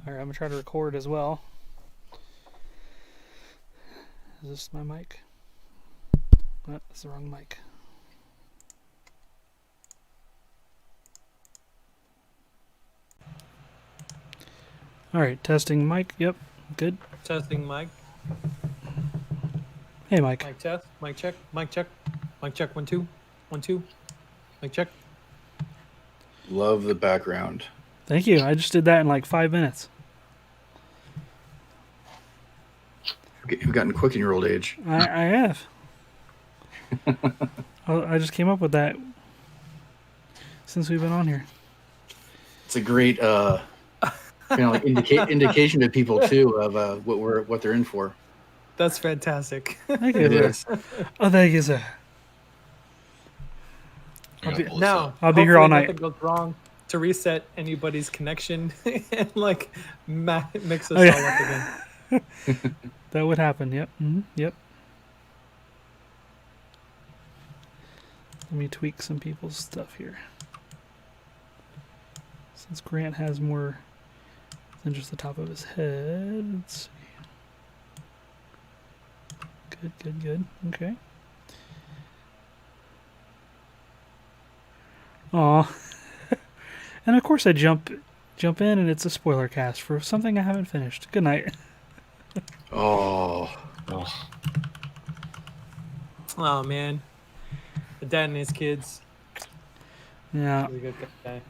All right, I'm gonna try to record as well. Is this my mic? Oh, that's the wrong mic. All right, testing mic. Yep, good. Testing mic. Hey, Mike. Mic test. Mic check. Mic check. Mic check. 1 2 1 2. Mic check. Love the background. Thank you. I just did that in like 5 minutes. You've gotten quick in your old age. I have. I just came up with that since we've been on here. It's a great, like indication to people too of what they're in for. That's fantastic. Thank you. It is. Oh, thank you, sir. I'll be here all night. Nothing goes wrong to reset anybody's connection and like mix us all up again. That would happen. Yep. Mm-hmm. Yep. Let me tweak some people's stuff here. Since Grant has more than just the top of his head. Let's see. Good. Okay. Aw. And of course I jump in and it's a spoiler cast for something I haven't finished. Good night. Oh Man. The dad and his kids. Yeah. He's a good guy.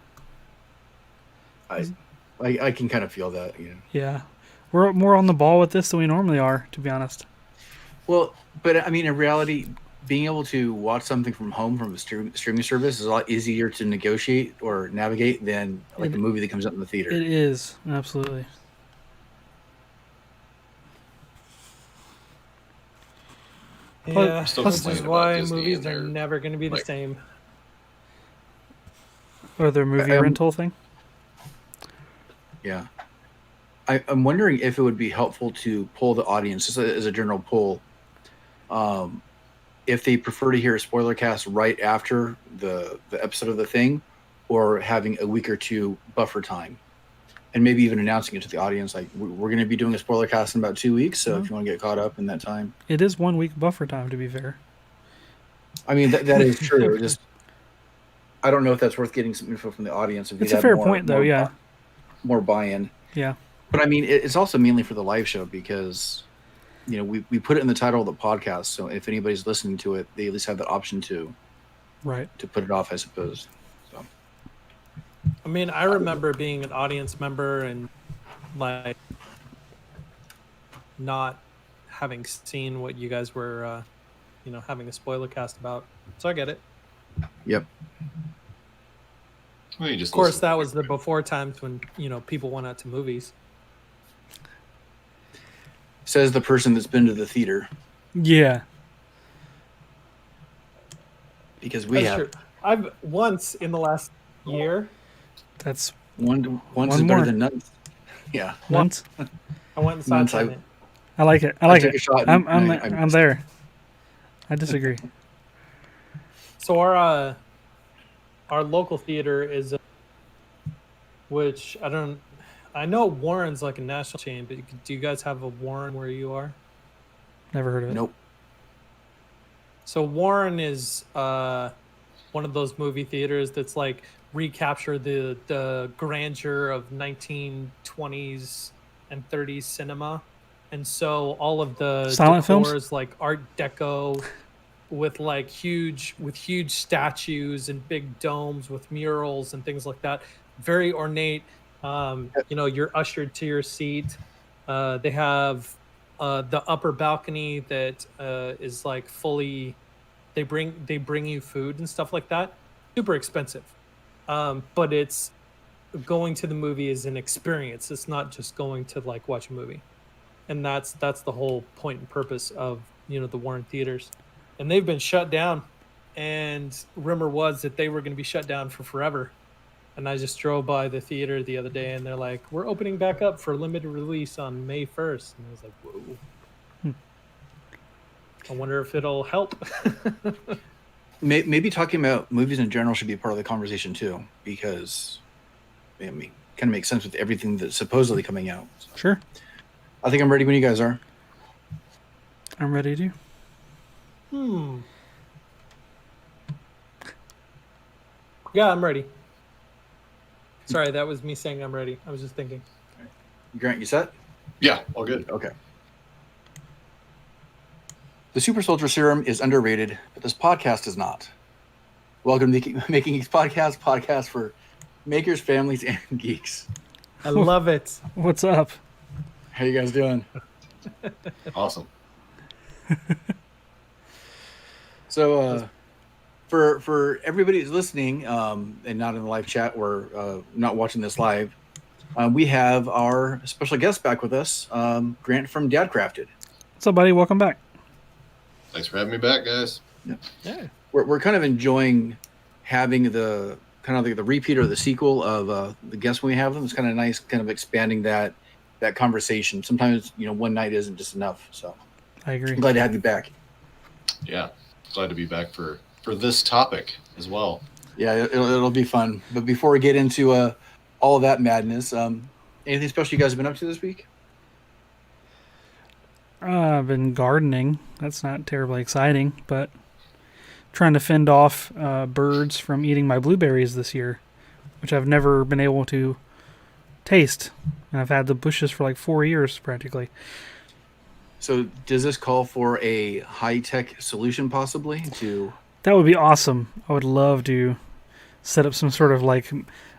I can kind of feel that, you know. Yeah. We're more on the ball with this than we normally are, to be honest. Well, but I mean, in reality, being able to watch something from home from a streaming service is a lot easier to negotiate or navigate than like a movie that comes out in the theater. It is, absolutely. Yeah, which is why movies are never going to be the same. Or their movie rental thing? Yeah. I'm wondering if it would be helpful to poll the audience, just as a general poll, if they prefer to hear a spoiler cast right after the episode of the thing, or having a week or two buffer time, and maybe even announcing it to the audience, like we're going to be doing a spoiler cast in about 2 weeks, so if you want to get caught up in that time. It is 1 week buffer time, to be fair. I mean, that is true. Just I don't know if that's worth getting some info from the audience. If it's a fair point, though. Yeah, more buy-in. Yeah, but I mean, it's also mainly for the live show because, you know, we put it in the title of the podcast, so if anybody's listening to it, they at least have the option to put it off, I suppose. So, I mean, I remember being an audience member and like not having seen what you guys were, having a spoiler cast about. So I get it. Yep. Well, of course, that was the before times when, people went out to movies. Says the person that's been to the theater. Yeah. Because we have. True. I've once in the last year. That's once is better than none. Yeah. Once. I went and saw it. I like it. I took a shot. I'm there. I disagree. So our local theater is, which I know Warren's like a national chain, but do you guys have a Warren where you are? Never heard of it. Nope. So Warren is one of those movie theaters that's like recapture the grandeur of 1920s and 30s cinema, and so all of the silent decor films is like Art Deco. With like huge statues and big domes with murals and things like that. Very ornate. You're ushered to your seat. They have the upper balcony that is like fully. They bring you food and stuff like that. Super expensive, but it's going to the movie is an experience. It's not just going to like watch a movie, and that's the whole point and purpose of the Warren theaters. And they've been shut down, and rumor was that they were going to be shut down for forever. And I just drove by the theater the other day, and they're like, "We're opening back up for limited release on May 1st." And I was like, "Whoa!" I wonder if it'll help. Maybe talking about movies in general should be part of the conversation too, because I mean, kind of makes sense with everything that's supposedly coming out. So Sure. I think I'm ready when you guys are. I'm ready to. Yeah, I'm ready. Sorry, that was me saying I'm ready. I was just thinking. Grant, you set? Yeah, all good. Okay. The Super Soldier Serum is underrated, but this podcast is not. Welcome to Making Geeks podcast for makers, families, and geeks. I love it. What's up? How you guys doing? Awesome. So, for everybody who's listening and not in the live chat or not watching this live, we have our special guest back with us, Grant from Dad Crafted. What's up, buddy? Welcome back. Thanks for having me back, guys. Yeah. We're kind of enjoying having the repeat or the sequel of the guests when we have them. It's kind of nice, kind of expanding that conversation. Sometimes one night isn't just enough. So I agree. I'm glad to have you back. Yeah, glad to be back for this topic as well. Yeah, it'll be fun. But before we get into all of that madness, anything special you guys have been up to this week? I've been gardening. That's not terribly exciting, but trying to fend off birds from eating my blueberries this year, which I've never been able to taste. And I've had the bushes for like 4 years practically. So does this call for a high-tech solution possibly to... That would be awesome. I would love to set up some sort of like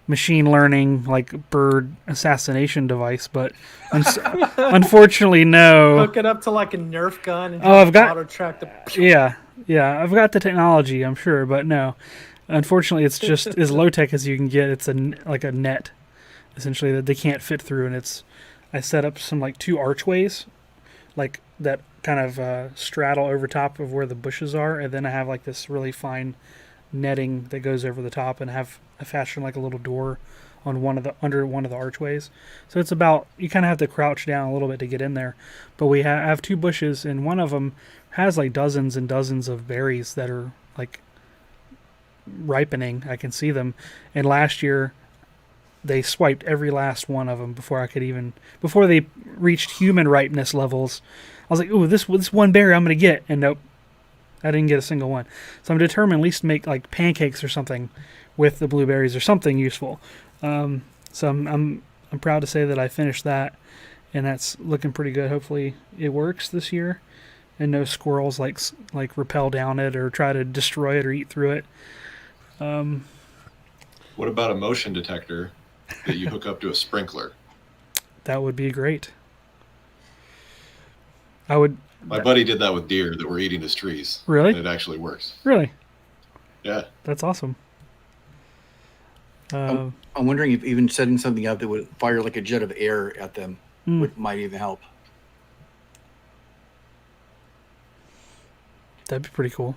machine learning, like bird assassination device, but unfortunately, no. Hook it up to like a Nerf gun and I've got auto track the. Yeah, I've got the technology, I'm sure, but no. Unfortunately, it's just as low tech as you can get. It's like a net, essentially, that they can't fit through, and I set up some like 2 archways, like that kind of straddle over top of where the bushes are, and then I have like this really fine netting that goes over the top, and I fashion like a little door on under one of the archways. So it's about, you kind of have to crouch down a little bit to get in there. But we have 2 bushes, and one of them has like dozens and dozens of berries that are like ripening. I can see them. And last year they swiped every last one of them before they reached human ripeness levels. I was like, ooh, this one berry I'm going to get. And nope, I didn't get a single one. So I'm determined at least to make like pancakes or something with the blueberries or something useful. So I'm proud to say that I finished that, and that's looking pretty good. Hopefully it works this year, and no squirrels like rappel down it or try to destroy it or eat through it. What about a motion detector that you hook up to a sprinkler? That would be great. I would. My buddy did that with deer that were eating his trees. Really? And it actually works. Really? Yeah. That's awesome. I'm wondering if even setting something up that would fire like a jet of air at them might even help. That'd be pretty cool.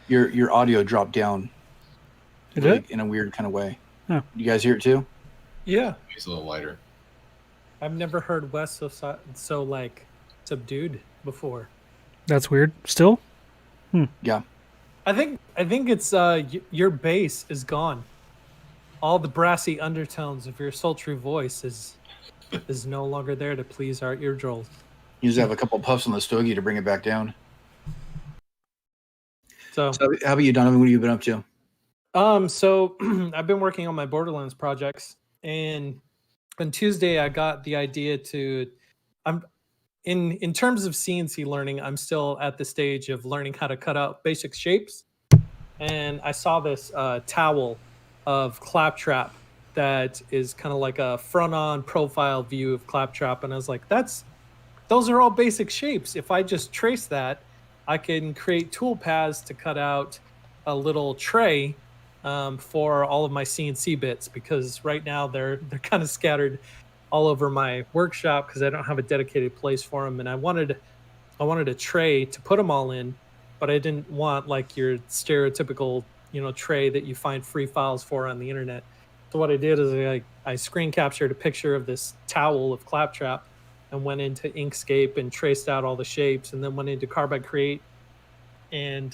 Your audio dropped down. It did? In a weird kind of way. Oh. You guys hear it too? Yeah, He's a little lighter. I've never heard Wes so like subdued before. That's weird. Still? Yeah. I think it's your bass is gone. All the brassy undertones of your sultry voice is no longer there to please our eardrums. You just have a couple puffs on the stogie to bring it back down. So how about you, Donovan? What have you been up to? So I've been working on my Borderlands projects, and on Tuesday I got the idea to. I'm in terms of CNC learning, I'm still at the stage of learning how to cut out basic shapes, and I saw this towel of Claptrap that is kind of like a front-on profile view of Claptrap, and I was like, those are all basic shapes. If I just trace that, I can create tool paths to cut out a little tray for all of my CNC bits, because right now they're kind of scattered all over my workshop because I don't have a dedicated place for them, and I wanted a tray to put them all in, but I didn't want like your stereotypical tray that you find free files for on the internet. So what I did is I screen captured a picture of this towel of Claptrap and went into Inkscape and traced out all the shapes, and then went into Carbide Create and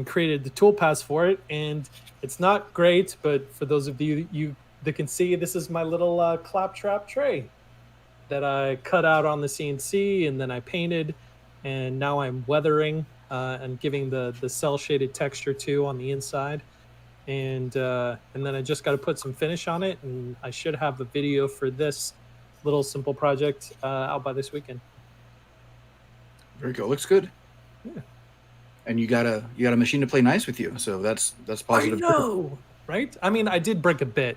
created the toolpaths for it. And it's not great, but for those of you they can see this is my little claptrap tray that I cut out on the CNC and then I painted, and now I'm weathering and giving the cell shaded texture too on the inside, and then I just got to put some finish on it, and I should have a video for this little simple project out by this weekend. Very good. Looks good. Yeah. And you got a machine to play nice with you, so that's positive. I know, right? I mean, I did break a bit.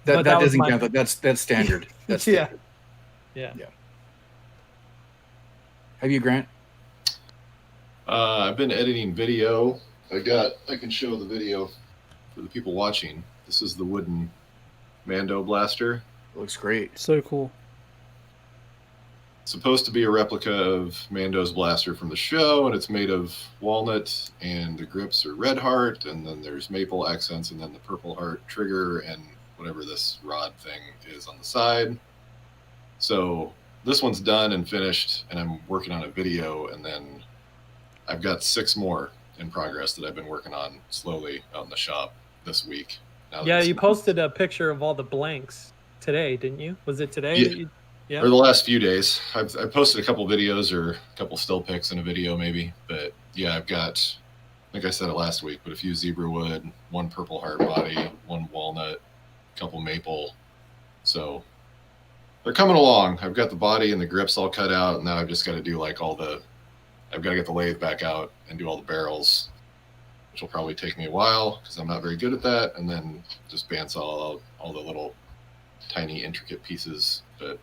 That was doesn't my- count. That's standard. That's Yeah. standard. Yeah. Have you, Grant? I've been editing video. I can show the video for the people watching. This is the wooden Mando blaster. It looks great. So cool. Supposed to be a replica of Mando's blaster from the show, and it's made of walnut, and the grips are red heart, and then there's maple accents, and then the purple heart trigger, and whatever this rod thing is on the side. So this one's done and finished, and I'm working on a video, and then I've got 6 more in progress that I've been working on slowly out in the shop this week. Now Yeah, that you it's- posted a picture of all the blanks today, didn't you? Was it today? Yeah. That you, yeah. Or the last few days. I posted a couple videos or a couple still pics in a video maybe. But yeah, I've got, I think I said it last week, but a few zebra wood, 1 purple heart body, 1 walnut, a couple maple. So they're coming along. I've got the body and the grips all cut out. And now I've just got to do I've got to get the lathe back out and do all the barrels, which will probably take me a while because I'm not very good at that. And then just bandsaw all the little tiny intricate pieces. But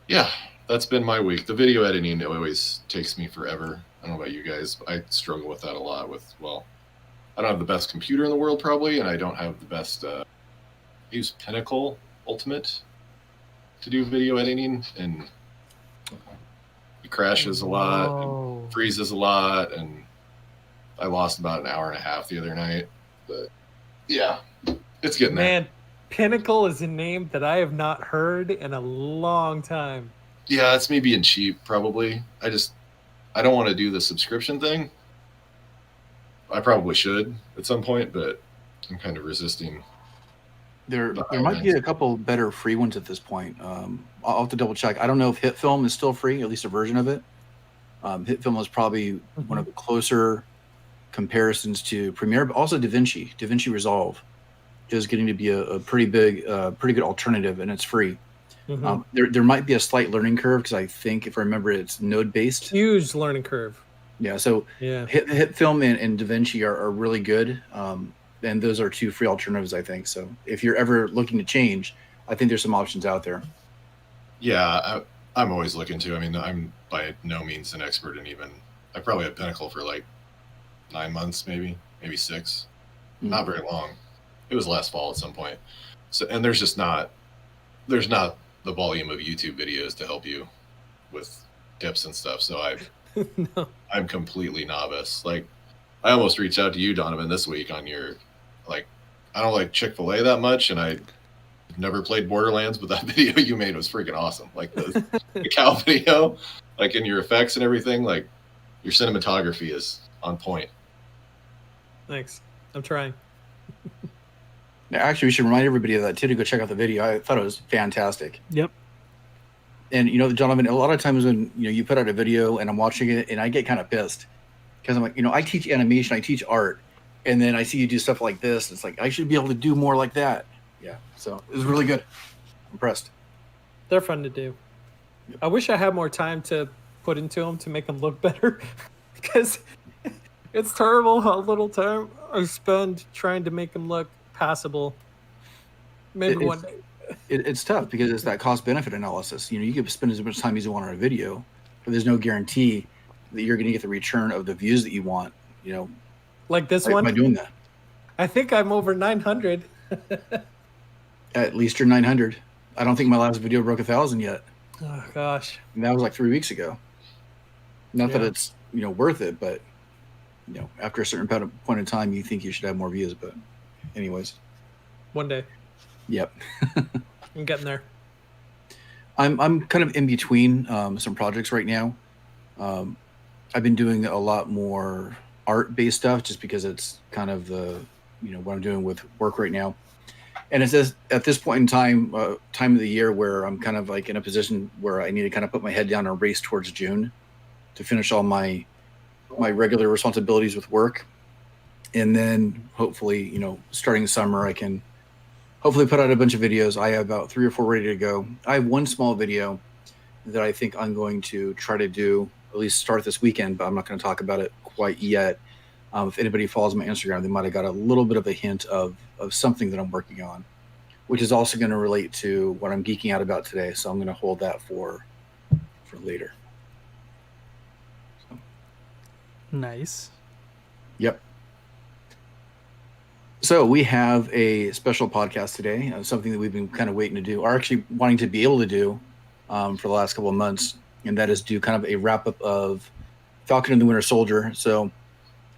yeah, that's been my week. The video editing always takes me forever. I don't know about you guys, but I struggle with that a lot. I don't have the best computer in the world probably, and I don't have the best. I use Pinnacle Ultimate to do video editing, and it crashes a lot, and freezes a lot, and I lost about an hour and a half the other night. But yeah, it's getting there. Man, Pinnacle is a name that I have not heard in a long time. Yeah, it's me being cheap, probably. I don't want to do the subscription thing. I probably should at some point, but I'm kind of resisting. There might be a couple better free ones at this point. I'll have to double check. I don't know if HitFilm is still free, at least a version of it. HitFilm is probably one of the closer comparisons to Premiere, but also DaVinci Resolve is getting to be a pretty good alternative, and it's free. There might be a slight learning curve because I think, if I remember, it's node based. Huge learning curve. Yeah, so Yeah. HitFilm and DaVinci are really good, and those are 2 free alternatives, I think. So if you're ever looking to change, I think there's some options out there. Yeah, I'm always looking to. I mean, I'm by no means an expert in even. I probably had Pinnacle for 9 months, maybe 6. Not very long. It was last fall at some point. So, and there's not the volume of YouTube videos to help you with tips and stuff. So No. I'm completely novice. I almost reached out to you, Donovan, this week on your, I don't like Chick-fil-A that much, and I never played Borderlands, but that video you made was freaking awesome. The cow video, in your effects and everything, your cinematography is on point. Thanks. I'm trying. Now, actually, we should remind everybody of that too, to go check out the video. I thought it was fantastic. Yep. And Donovan, a lot of times when you put out a video and I'm watching it and I get kind of pissed because I'm like, I teach animation, I teach art, and then I see you do stuff like this. It's like I should be able to do more like that. Yeah. So it was really good. Impressed. They're fun to do. I wish I had more time to put into them to make them look better, because it's terrible how little time I spend trying to make them look passable. Maybe one day. It's tough because it's that cost benefit analysis. You can spend as much time as you want on a video, but there's no guarantee that you're going to get the return of the views that you want. Like this Why one. am I doing that? I think I'm over 900. At least you're 900. I don't think my last video broke 1,000 yet. Oh gosh. And that was 3 weeks ago. Not that Yeah. it's worth it, but after a certain point in time, you think you should have more views. But anyways, One day. yep. I'm getting there. I'm kind of in between some projects right now. I've been doing a lot more art-based stuff just because it's kind of the what I'm doing with work right now. And it says at this point in time of the year where I'm kind of like in a position where I need to kind of put my head down and race towards June to finish all my regular responsibilities with work. And then hopefully, starting summer, I can hopefully put out a bunch of videos. I have about 3 or 4 ready to go. I have one small video that I think I'm going to try to do, at least start this weekend, but I'm not going to talk about it quite yet. If anybody follows my Instagram, they might have got a little bit of a hint of something that I'm working on, which is also going to relate to what I'm geeking out about today. So I'm going to hold that for later. So. Nice. Yep. So we have a special podcast today, something that we've been kind of waiting to do, or actually wanting to be able to do for the last couple of months, and that is do kind of a wrap-up of Falcon and the Winter Soldier. So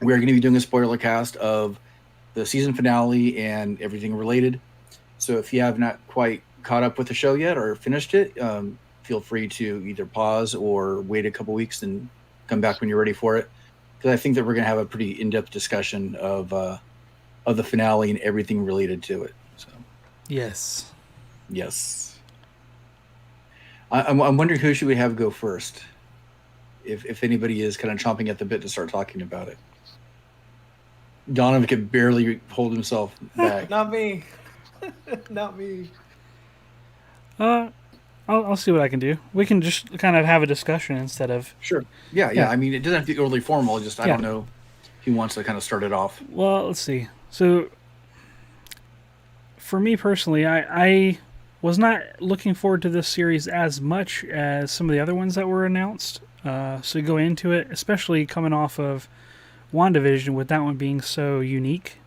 we're going to be doing a spoiler cast of the season finale and everything related. So if you have not quite caught up with the show yet or finished it, feel free to either pause or wait a couple weeks and come back when you're ready for it. Because I think that we're going to have a pretty in-depth discussion of the finale and everything related to it. So Yes. I'm wondering who should we have go first, if anybody is kind of chomping at the bit to start talking about it. Donovan could barely hold himself back. Not me. Not me. I'll see what I can do. We can just kind of have a discussion instead of... Sure. Yeah. I mean, it doesn't have to be overly formal. Just I Yeah. don't know who wants to kind of start it off. Well, let's see. So, for me personally, I was not looking forward to this series as much as some of the other ones that were announced. So go into it, especially coming off of WandaVision, with that one being so unique.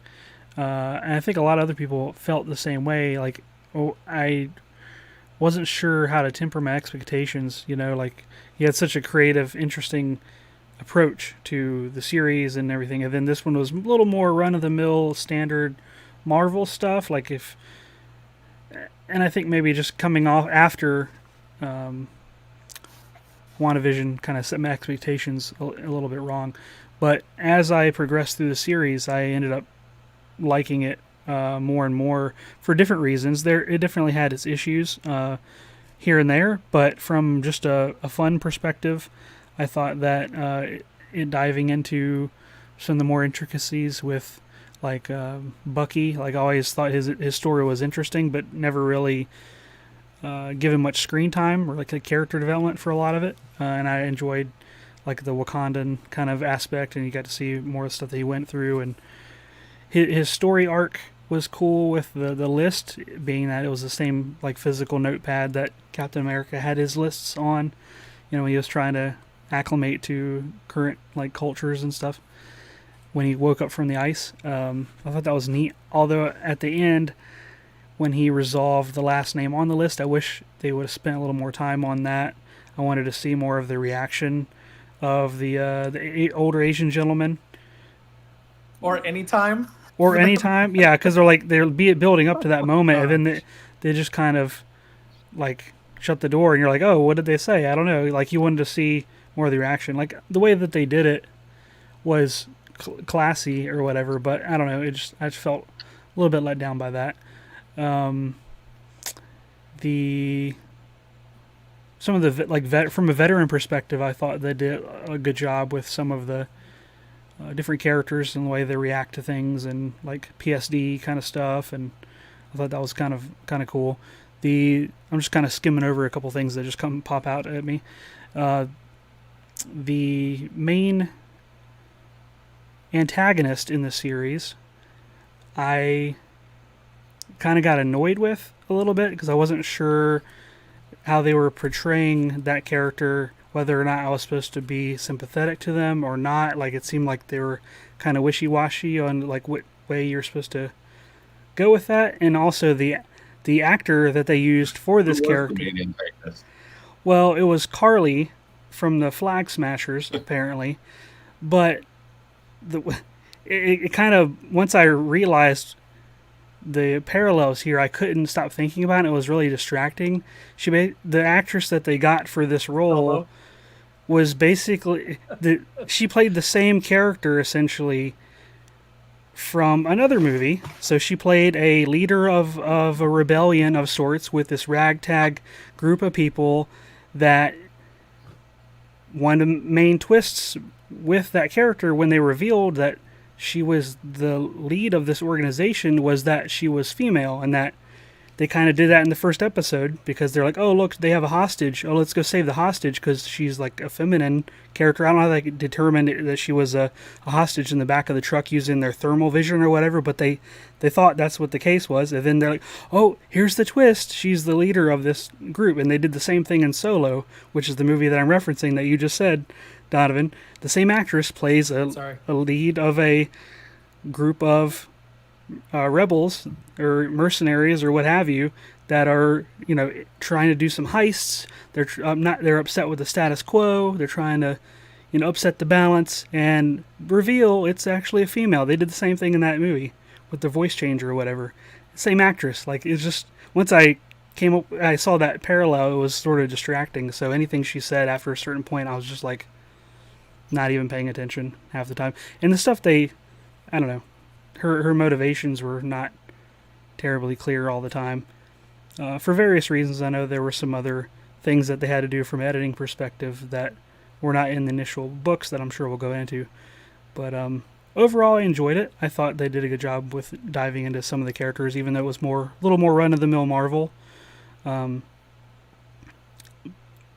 And I think a lot of other people felt the same way. Like, I wasn't sure how to temper my expectations. Like, he had such a creative, interesting approach to the series and everything, and then this one was a little more run-of-the-mill standard Marvel stuff. And I think maybe just coming off after WandaVision kind of set my expectations a little bit wrong. But as I progressed through the series, I ended up liking it more and more for different reasons. It definitely had its issues here and there, but from just a fun perspective, I thought that it diving into some of the more intricacies with Bucky, I always thought his story was interesting, but never really given much screen time or a character development for a lot of it. And I enjoyed the Wakandan kind of aspect, and you got to see more of the stuff that he went through, and his story arc was cool with the list being that it was the same physical notepad that Captain America had his lists on, when he was trying to acclimate to current cultures and stuff when he woke up from the ice. I thought that was neat, although at the end when he resolved the last name on the list, I wish they would have spent a little more time on that. I wanted to see more of the reaction of the older Asian gentleman, Or anytime. Yeah, because they're building up to that moment, and then they just kind of shut the door, and you're like, oh, what did they say? I don't know. You wanted to see more of the reaction. The way that they did it was classy or whatever, but I don't know. I just felt a little bit let down by that. Some of the from a veteran perspective, I thought they did a good job with some of the different characters and the way they react to things, and PSD kind of stuff, and I thought that was kind of cool. I'm just kind of skimming over a couple things that just pop out at me. The main antagonist in the series, I kind of got annoyed with a little bit because I wasn't sure how they were portraying that character, whether or not I was supposed to be sympathetic to them or not. It seemed like they were kind of wishy-washy on what way you're supposed to go with that, and also the actor that they used for this character. Well, it was Carly from the Flag Smashers, apparently, but it kind of, once I realized the parallels here, I couldn't stop thinking about it. It was really distracting. The actress that they got for this role was basically she played the same character essentially from another movie. So she played a leader of a rebellion of sorts with this ragtag group of people that one of the main twists with that character when they revealed that she was the lead of this organization was that she was female, and that they kind of did that in the first episode because they're like, oh, look, they have a hostage. Oh, let's go save the hostage because she's like a feminine character. I don't know how they determined that she was a hostage in the back of the truck using their thermal vision or whatever, but they thought that's what the case was. And then they're like, oh, here's the twist. She's the leader of this group. And they did the same thing in Solo, which is the movie that I'm referencing that you just said, Donovan. The same actress plays a lead of a group of rebels or mercenaries or what have you that are, you know, trying to do some heists. They're upset with the status quo. They're trying to, you know, upset the balance and reveal it's actually a female. They did the same thing in that movie with the voice changer or whatever. Same actress. Like, it's just, once I saw that parallel, it was sort of distracting. So anything she said after a certain point, I was just like not even paying attention half the time. And the stuff I don't know, her motivations were not terribly clear all the time. For various reasons. I know there were some other things that they had to do from an editing perspective that were not in the initial books that I'm sure we'll go into. But overall, I enjoyed it. I thought they did a good job with diving into some of the characters, even though it was a little more run-of-the-mill Marvel.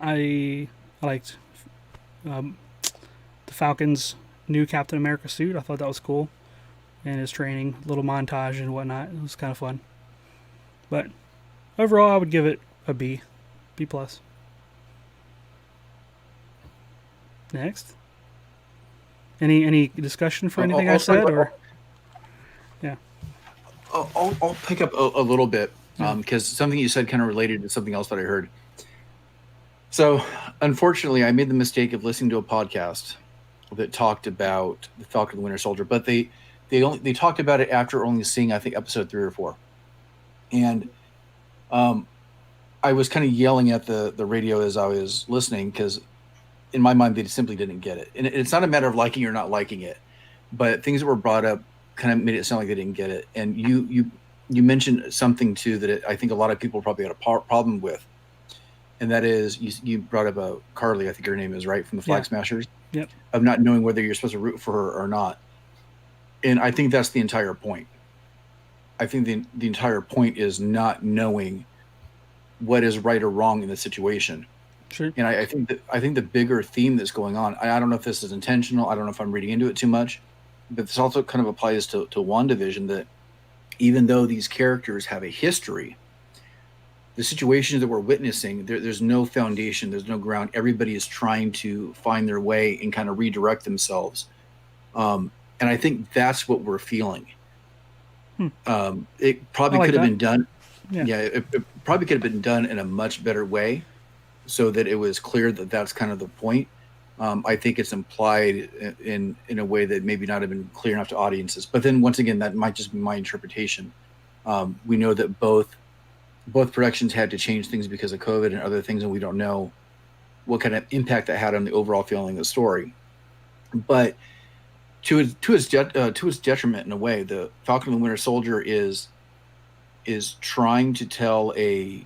I liked the Falcon's new Captain America suit. I thought that was cool. And his training, little montage and whatnot. It was kind of fun. But overall, I would give it a B. B+. Next. Any discussion for anything I said? Or yeah. I'll pick up a little bit because something you said kind of related to something else that I heard. So, unfortunately, I made the mistake of listening to a podcast that talked about the Falcon and Winter Soldier, but they talked about it after only seeing, I think, episode 3 or 4. And I was kind of yelling at the radio as I was listening because in my mind, they simply didn't get it. And it's not a matter of liking or not liking it, but things that were brought up kind of made it sound like they didn't get it. And you mentioned something, too, that I think a lot of people probably had a problem with. And that is, you brought up Carly, I think her name is, right, from the Flag Smashers? Yep. Of not knowing whether you're supposed to root for her or not. And I think that's the entire point. I think the entire point is not knowing what is right or wrong in the situation. Sure. And I think the bigger theme that's going on, I don't know if this is intentional. I don't know if I'm reading into it too much, but this also kind of applies to WandaVision, that even though these characters have a history, the situations that we're witnessing, there's no foundation, there's no ground. Everybody is trying to find their way and kind of redirect themselves. And I think that's what we're feeling. It probably could have been done. Yeah, it probably could have been done in a much better way so that it was clear that that's kind of the point. I think it's implied in a way that maybe not have been clear enough to audiences. But then once again, that might just be my interpretation. We know that both productions had to change things because of COVID and other things, and we don't know what kind of impact that had on the overall feeling of the story. But to its detriment, in a way, the Falcon and Winter Soldier is trying to tell a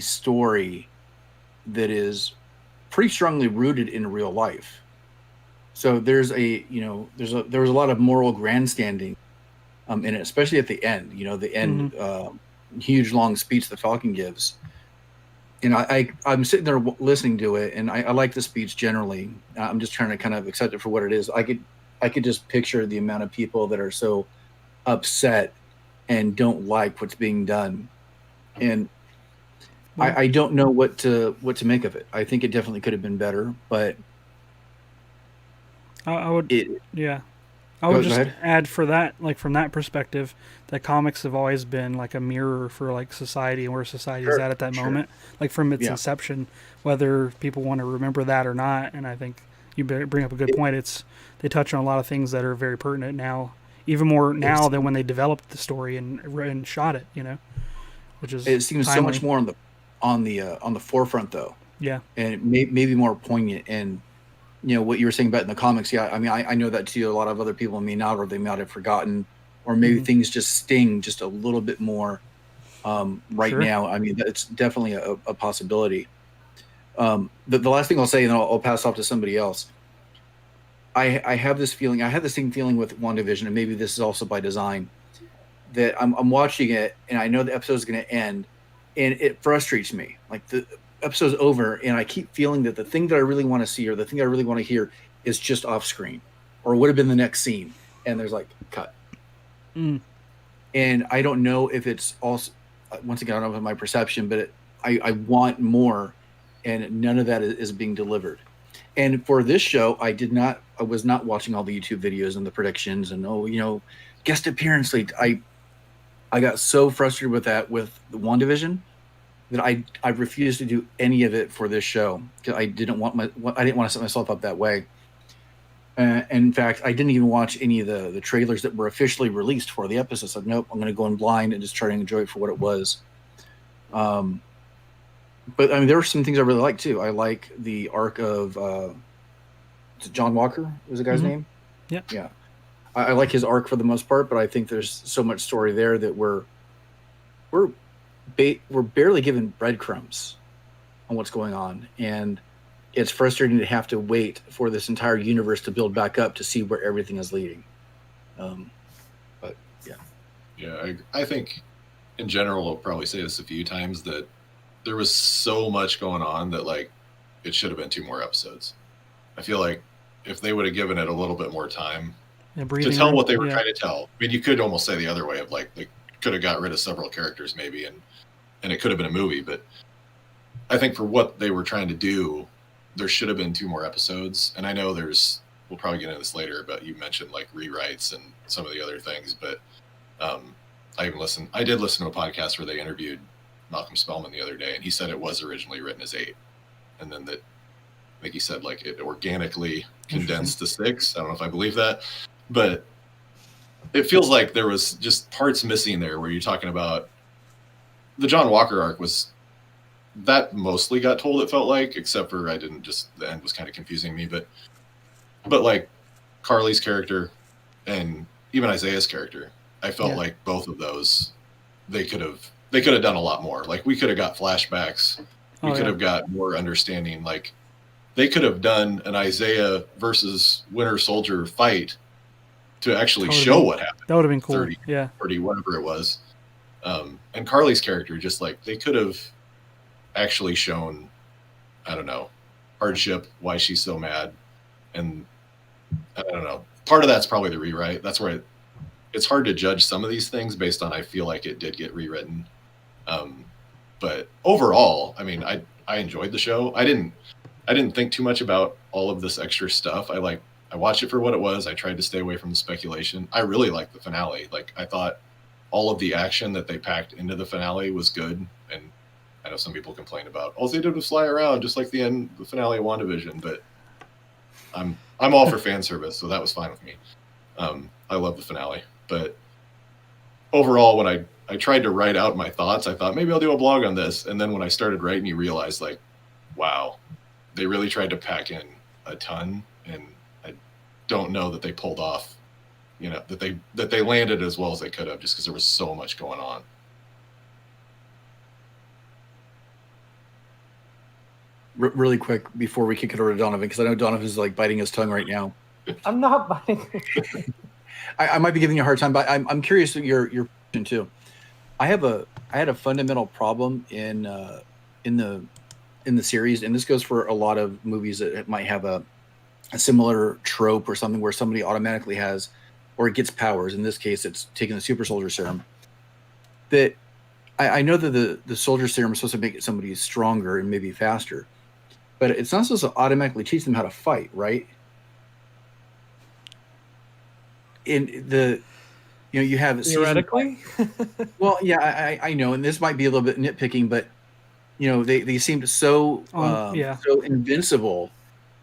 story that is pretty strongly rooted in real life. So there was a lot of moral grandstanding in it, especially at the end. The end huge long speech that Falcon gives. And I'm sitting there listening to it, and I like the speech generally. I'm just trying to kind of accept it for what it is. I could just picture the amount of people that are so upset and don't like what's being done. And I don't know what to make of it. I think it definitely could have been better, but I would just add for that, like from that perspective, that comics have always been like a mirror for like society and where society is at that moment, like from its inception, whether people want to remember that or not. And I think you bring up a good point. They touch on a lot of things that are very pertinent now, even more now than when they developed the story and shot it. Which is it seems timely. So much more on the forefront though. Yeah, and it may be more poignant. And what you were saying about in the comics, I mean, I know that too. A lot of other people may not, or they might have forgotten or maybe Mhm. things just sting just a little bit more right Sure. now. I mean, it's definitely a possibility. The last thing I'll say, and I'll pass off to somebody else. I have this feeling. I had the same feeling with WandaVision, and maybe this is also by design. That I'm watching it, and I know the episode is going to end, and it frustrates me. Like the episode's over, and I keep feeling that the thing that I really want to see or the thing I really want to hear is just off screen, or would have been the next scene, and there's like cut. Mm. And I don't know if it's also once again I don't know if it's my perception, but I want more, and none of that is being delivered. And for this show, I was not watching all the YouTube videos and the predictions and guest appearance late. I got so frustrated with that with the WandaVision that I refused to do any of it for this show because I didn't want to set myself up that way. In fact, I didn't even watch any of the trailers that were officially released for the episode. So nope, I'm going to go in blind and just try to enjoy it for what it was. But I mean, there were some things I really like too. I like the arc of John Walker was the guy's name. Yeah. Yeah. I like his arc for the most part, but I think there's so much story there that we're barely given breadcrumbs on what's going on, and it's frustrating to have to wait for this entire universe to build back up to see where everything is leading. But yeah. Yeah, I think in general, I'll probably say this a few times that there was so much going on that like it should have been 2 more episodes. I feel like if they would have given it a little bit more time to tell what they were trying to tell. I mean, you could almost say the other way of like they could have got rid of several characters maybe and it could have been a movie, but I think for what they were trying to do, there should have been 2 more episodes. And I know we'll probably get into this later, but you mentioned like rewrites and some of the other things, but I did listen to a podcast where they interviewed Malcolm Spellman the other day, and he said it was originally written as 8. And then that, I think he said like it organically condensed to 6. I don't know if I believe that, but it feels like there was just parts missing there where you're talking about the John Walker arc was that mostly got told, it felt like, except for the end was kind of confusing me, but like Carly's character and even Isaiah's character, I felt like both of those, they could have done a lot more. Like we could have got flashbacks. We could have got more understanding. Like they could have done an Isaiah versus Winter Soldier fight to actually show what happened. That would have been cool. 30, whatever it was. And Carly's character, just like they could have actually shown, I don't know, hardship, why she's so mad. And I don't know. Part of that's probably the rewrite. That's where it's hard to judge some of these things based on I feel like it did get rewritten. But overall, I mean, I enjoyed the show. I didn't think too much about all of this extra stuff. I watched it for what it was. I tried to stay away from the speculation. I really liked the finale. Like I thought all of the action that they packed into the finale was good. And I know some people complain about all they did was fly around just like the finale of WandaVision, but I'm all for fan service, so that was fine with me. I love the finale. But overall, when I tried to write out my thoughts, I thought maybe I'll do a blog on this. And then when I started writing, you realize like, wow, they really tried to pack in a ton. And I don't know that they pulled off, that they landed as well as they could have, just because there was so much going on. Really quick before we kick it over to Donovan, because I know Donovan's like biting his tongue right now. I'm not biting. I might be giving you a hard time, but I'm curious your question too. I had a fundamental problem in the series, and this goes for a lot of movies that might have a similar trope or something where somebody automatically has, or it gets powers. In this case, it's taking the super soldier serum. That I know that the soldier serum is supposed to make somebody stronger and maybe faster, but it's not supposed to automatically teach them how to fight, right? You have theoretically. Well, yeah, I know, and this might be a little bit nitpicking, but they seemed so so invincible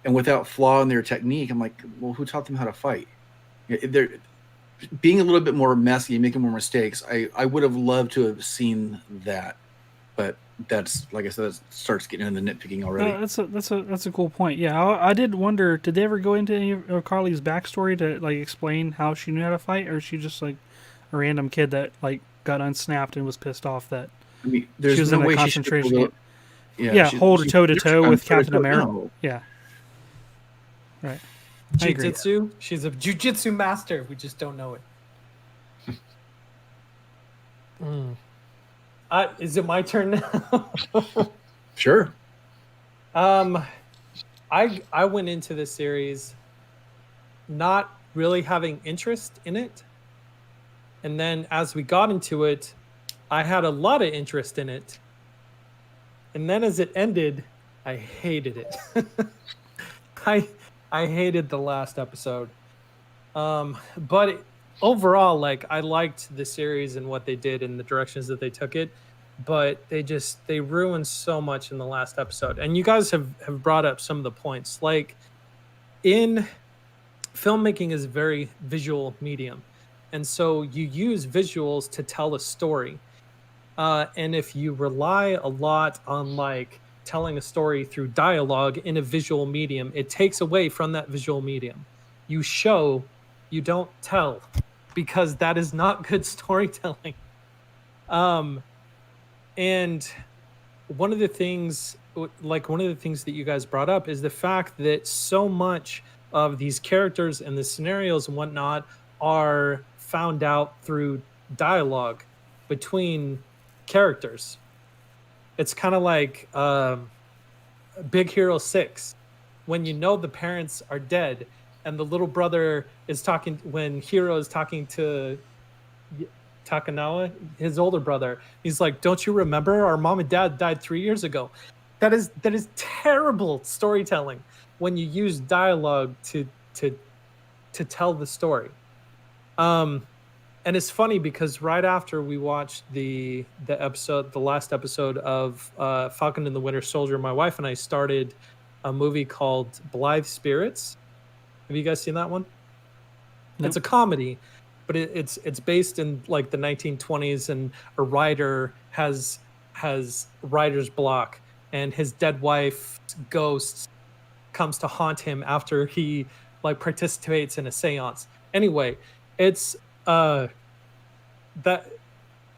and without flaw in their technique. I'm like, well, who taught them how to fight? They're being a little bit more messy and making more mistakes. I would have loved to have seen that, but that's, like I said, that starts getting into the nitpicking already. That's a cool point. Yeah, I did wonder, did they ever go into any of Carly's backstory to like explain how she knew how to fight, or is she just like random kid that like got unsnapped and was pissed off that I mean, there's she was no in a way she concentration should camp. Yeah, Yeah, she- hold she- toe to toe with toe to Captain toe, America. no. Yeah. Right. I agree. Jujitsu. She's a jujitsu master. We just don't know it. Is it my turn now? Sure. I went into this series not really having interest in it. And then as we got into it, I had a lot of interest in it. And then as it ended, I hated it. I hated the last episode. But overall, like, I liked the series and what they did and the directions that they took it. But they ruined so much in the last episode. And you guys have brought up some of the points. Like, in filmmaking is a very visual medium. And so you use visuals to tell a story. And if you rely a lot on like telling a story through dialogue in a visual medium, it takes away from that visual medium. You show, you don't tell, because that is not good storytelling. And one of the things that you guys brought up is the fact that so much of these characters and the scenarios and whatnot are found out through dialogue between characters. It's kind of like Big Hero 6, when you know the parents are dead and the little brother is talking, when Hero is talking to Takanawa, his older brother, he's like, don't you remember our mom and dad died 3 years ago? That is terrible storytelling when you use dialogue to tell the story. And it's funny because right after we watched the last episode of Falcon and the Winter Soldier, my wife and I started a movie called Blithe Spirits. Have you guys seen that one? Nope. It's a comedy, but it's based in like the 1920s, and a writer has writer's block, and his dead wife's ghost comes to haunt him after he like participates in a seance. Anyway, it's that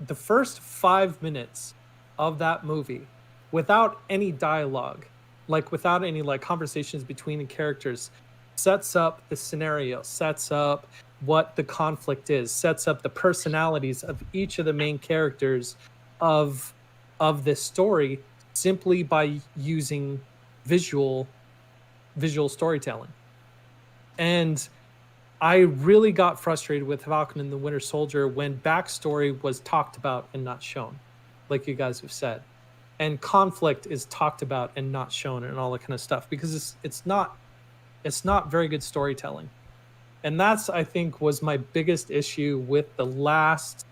the first 5 minutes of that movie, without any dialogue, like without any like conversations between the characters, sets up the scenario, sets up what the conflict is, sets up the personalities of each of the main characters of this story, simply by using visual storytelling. And I really got frustrated with Falcon and the Winter Soldier when backstory was talked about and not shown, like you guys have said, and conflict is talked about and not shown, and all that kind of stuff, because it's not very good storytelling. And that's, I think, was my biggest issue with the last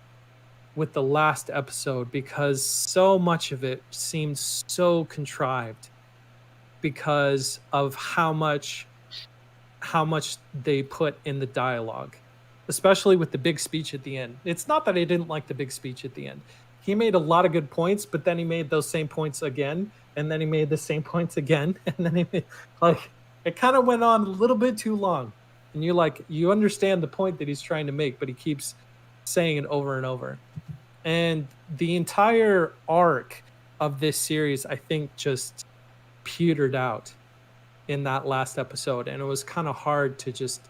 episode, because so much of it seemed so contrived because of how much they put in the dialogue, especially with the big speech at the end. It's not that I didn't like the big speech at the end. He made a lot of good points, but then he made those same points again, and then he made the same points again, and then he made, like, it kind of went on a little bit too long. And you understand the point that he's trying to make, but he keeps saying it over and over. And the entire arc of this series, I think, just petered out in that last episode, and it was kind of hard to just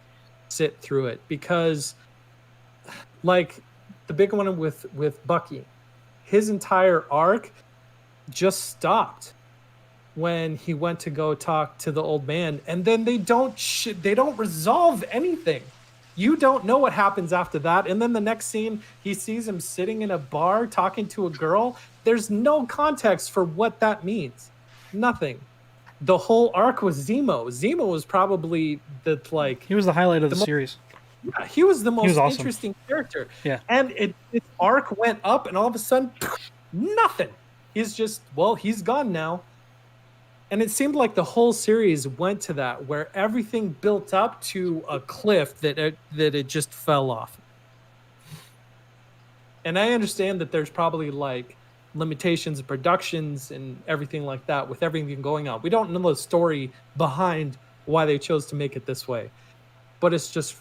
sit through it, because like the big one with Bucky, his entire arc just stopped when he went to go talk to the old man, and then they don't resolve anything. You don't know what happens after that, and then the next scene he sees him sitting in a bar talking to a girl. There's no context for what that means. Nothing. The whole arc was Zemo. Zemo was probably he was the highlight of the series. Yeah, he was the most awesome. interesting character. Yeah. And his arc went up, and all of a sudden, nothing. He's gone now. And it seemed like the whole series went to that, where everything built up to a cliff that it just fell off. And I understand that there's probably like limitations of productions and everything like that with everything going on. We don't know the story behind why they chose to make it this way, but it's just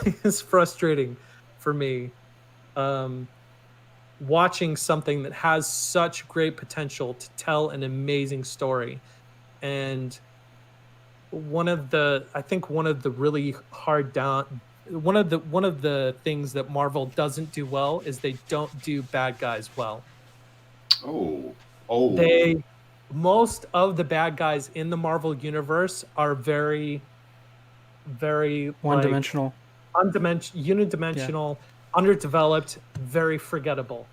it's frustrating for me watching something that has such great potential to tell an amazing story. And one of the really one of the things that Marvel doesn't do well is they don't do bad guys well. Most of the bad guys in the Marvel universe are very One-dimensional. Unidimensional, underdeveloped, very forgettable.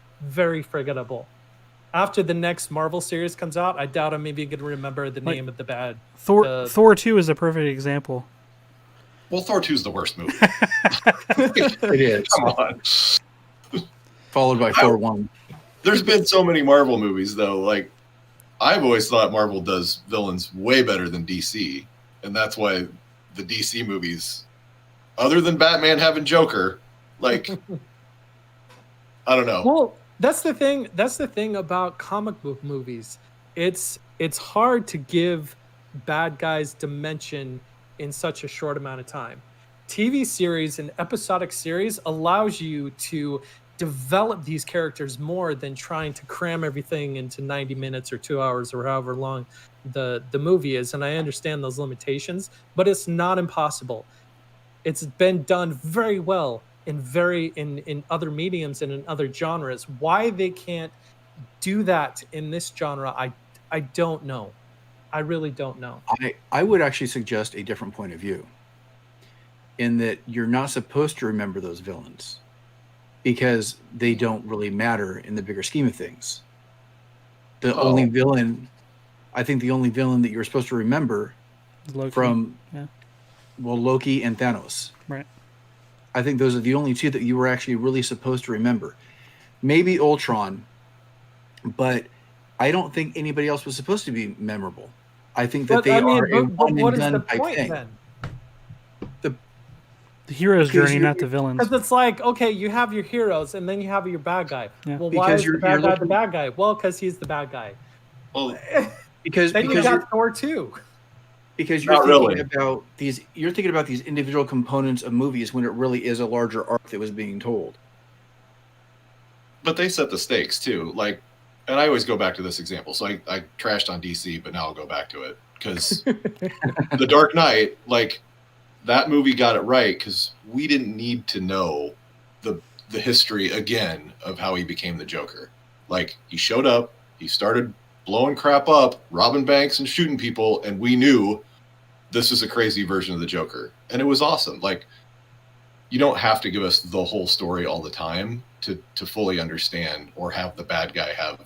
After the next Marvel series comes out, I doubt I'm maybe going to remember the name of the bad. Thor 2 is a perfect example. Well, Thor 2 is the worst movie. It is. Come on. Followed by Thor 1. There's been so many Marvel movies, though. Like, I've always thought Marvel does villains way better than DC. And that's why the DC movies, other than Batman having Joker, like, I don't know. Well, that's the thing. That's the thing about comic book movies. It's hard to give bad guys dimension in such a short amount of time. TV series and episodic series allows you to develop these characters more than trying to cram everything into 90 minutes or 2 hours or however long the movie is. And I understand those limitations, but it's not impossible. It's been done very well in other mediums and in other genres. Why they can't do that in this genre, I don't know. I really don't know. I would actually suggest a different point of view, in that you're not supposed to remember those villains because they don't really matter in the bigger scheme of things. The only villain that you're supposed to remember Loki. Loki and Thanos. Right. I think those are the only two that you were actually really supposed to remember. Maybe Ultron, but I don't think anybody else was supposed to be memorable. I think that what is the point then? The hero's journey, not the villains. Because it's like, okay, you have your heroes, and then you have your bad guy. Yeah. Well, why is the bad guy the bad guy? Well, because he's the bad guy. Well, because you got Thor too. Because you're thinking about these individual components of movies when it really is a larger arc that was being told. But they set the stakes too. Like, and I always go back to this example. So I trashed on DC, but now I'll go back to it because The Dark Knight, like, that movie got it right because we didn't need to know the history again of how he became the Joker. Like, he showed up, he started blowing crap up, robbing banks and shooting people, and we knew this is a crazy version of the Joker. And it was awesome. Like, you don't have to give us the whole story all the time to fully understand or have the bad guy have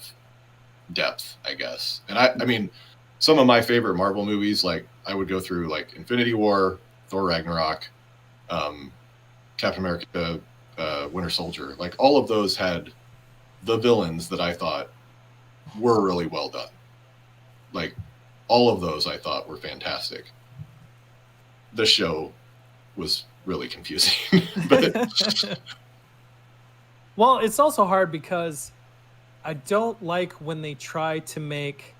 depth, I guess. And I mean, some of my favorite Marvel movies, like, I would go through, like, Infinity War, Thor Ragnarok, Captain America, Winter Soldier. Like, all of those had the villains that I thought were really well done. Like, all of those I thought were fantastic. The show was really confusing. But well, it's also hard because I don't like when they try to make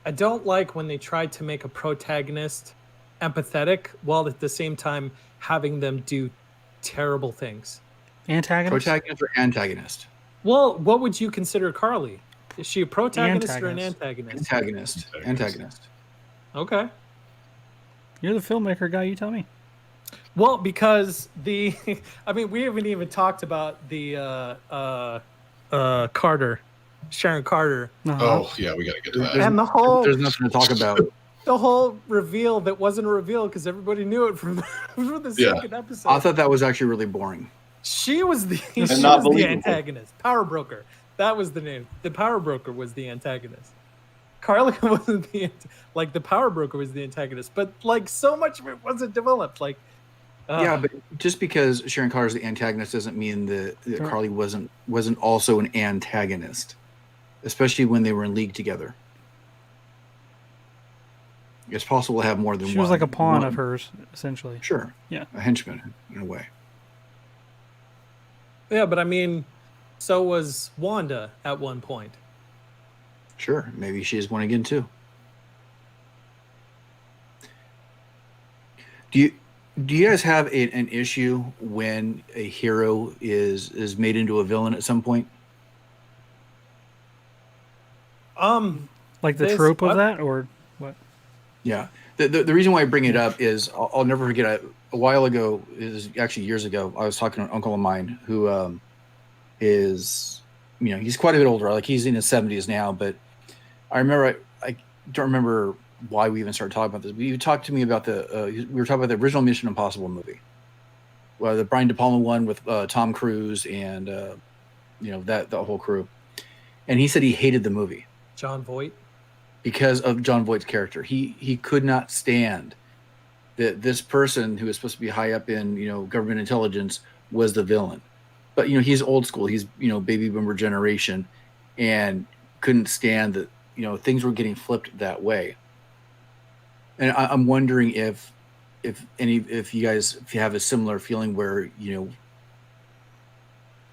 a protagonist empathetic while at the same time having them do terrible things. Protagonist or antagonist? Well, what would you consider Carly? Is she a protagonist or an antagonist? Antagonist. Okay. You're the filmmaker guy, you tell me. Well, because we haven't even talked about the Carter, Sharon Carter. Oh yeah, we gotta get to that. And there's nothing to talk about. The whole reveal that wasn't a reveal because everybody knew it from the second episode. I thought that was actually really boring. She was the antagonist. Power Broker. That was the name. The Power Broker was the antagonist. Carly wasn't the Power Broker was the antagonist, but like so much of it wasn't developed. Like, yeah, but just because Sharon Carter's the antagonist doesn't mean that Carly wasn't also an antagonist, especially when they were in league together. It's possible to have more than one. She was like a pawn of hers, essentially. Sure. Yeah. A henchman, in a way. Yeah, but I mean, so was Wanda at one point. Sure. Maybe she is one again, too. Do you guys have an issue when a hero is made into a villain at some point? Like the This- trope of what? that, or what? Yeah. The reason why I bring it up is I'll never forget. A while ago, is actually years ago, I was talking to an uncle of mine who is, he's quite a bit older. Like he's in his 70s now, but I remember I don't remember why we even started talking about this. But you talked to me about we were talking about the original Mission Impossible movie, well, the Brian De Palma one with Tom Cruise and that the whole crew, and he said he hated the movie John Voight. because of John Voight's character. He could not stand that this person who was supposed to be high up in government intelligence was the villain. But he's old school. He's baby boomer generation, and couldn't stand that things were getting flipped that way. And I'm wondering if you have a similar feeling where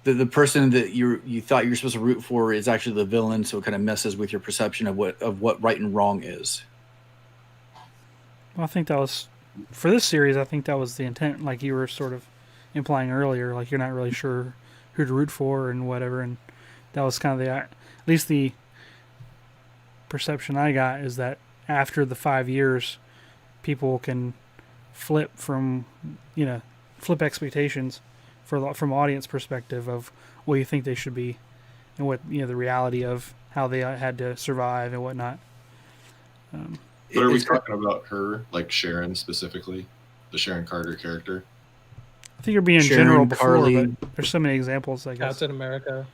the person that you thought you were supposed to root for is actually the villain, so it kind of messes with your perception of what right and wrong is. Well, I think that was for this series. I think that was the intent, like you were sort of implying earlier. Like you're not really sure who to root for and whatever, and that was kind of at least the perception I got is that after the 5 years, people can flip expectations from audience perspective of what you think they should be, and what the reality of how they had to survive and whatnot. But are we talking about her, like Sharon specifically, the Sharon Carter character? I think you're being Sharon, general before, Carly. but there's so many examples. I guess. Captain America.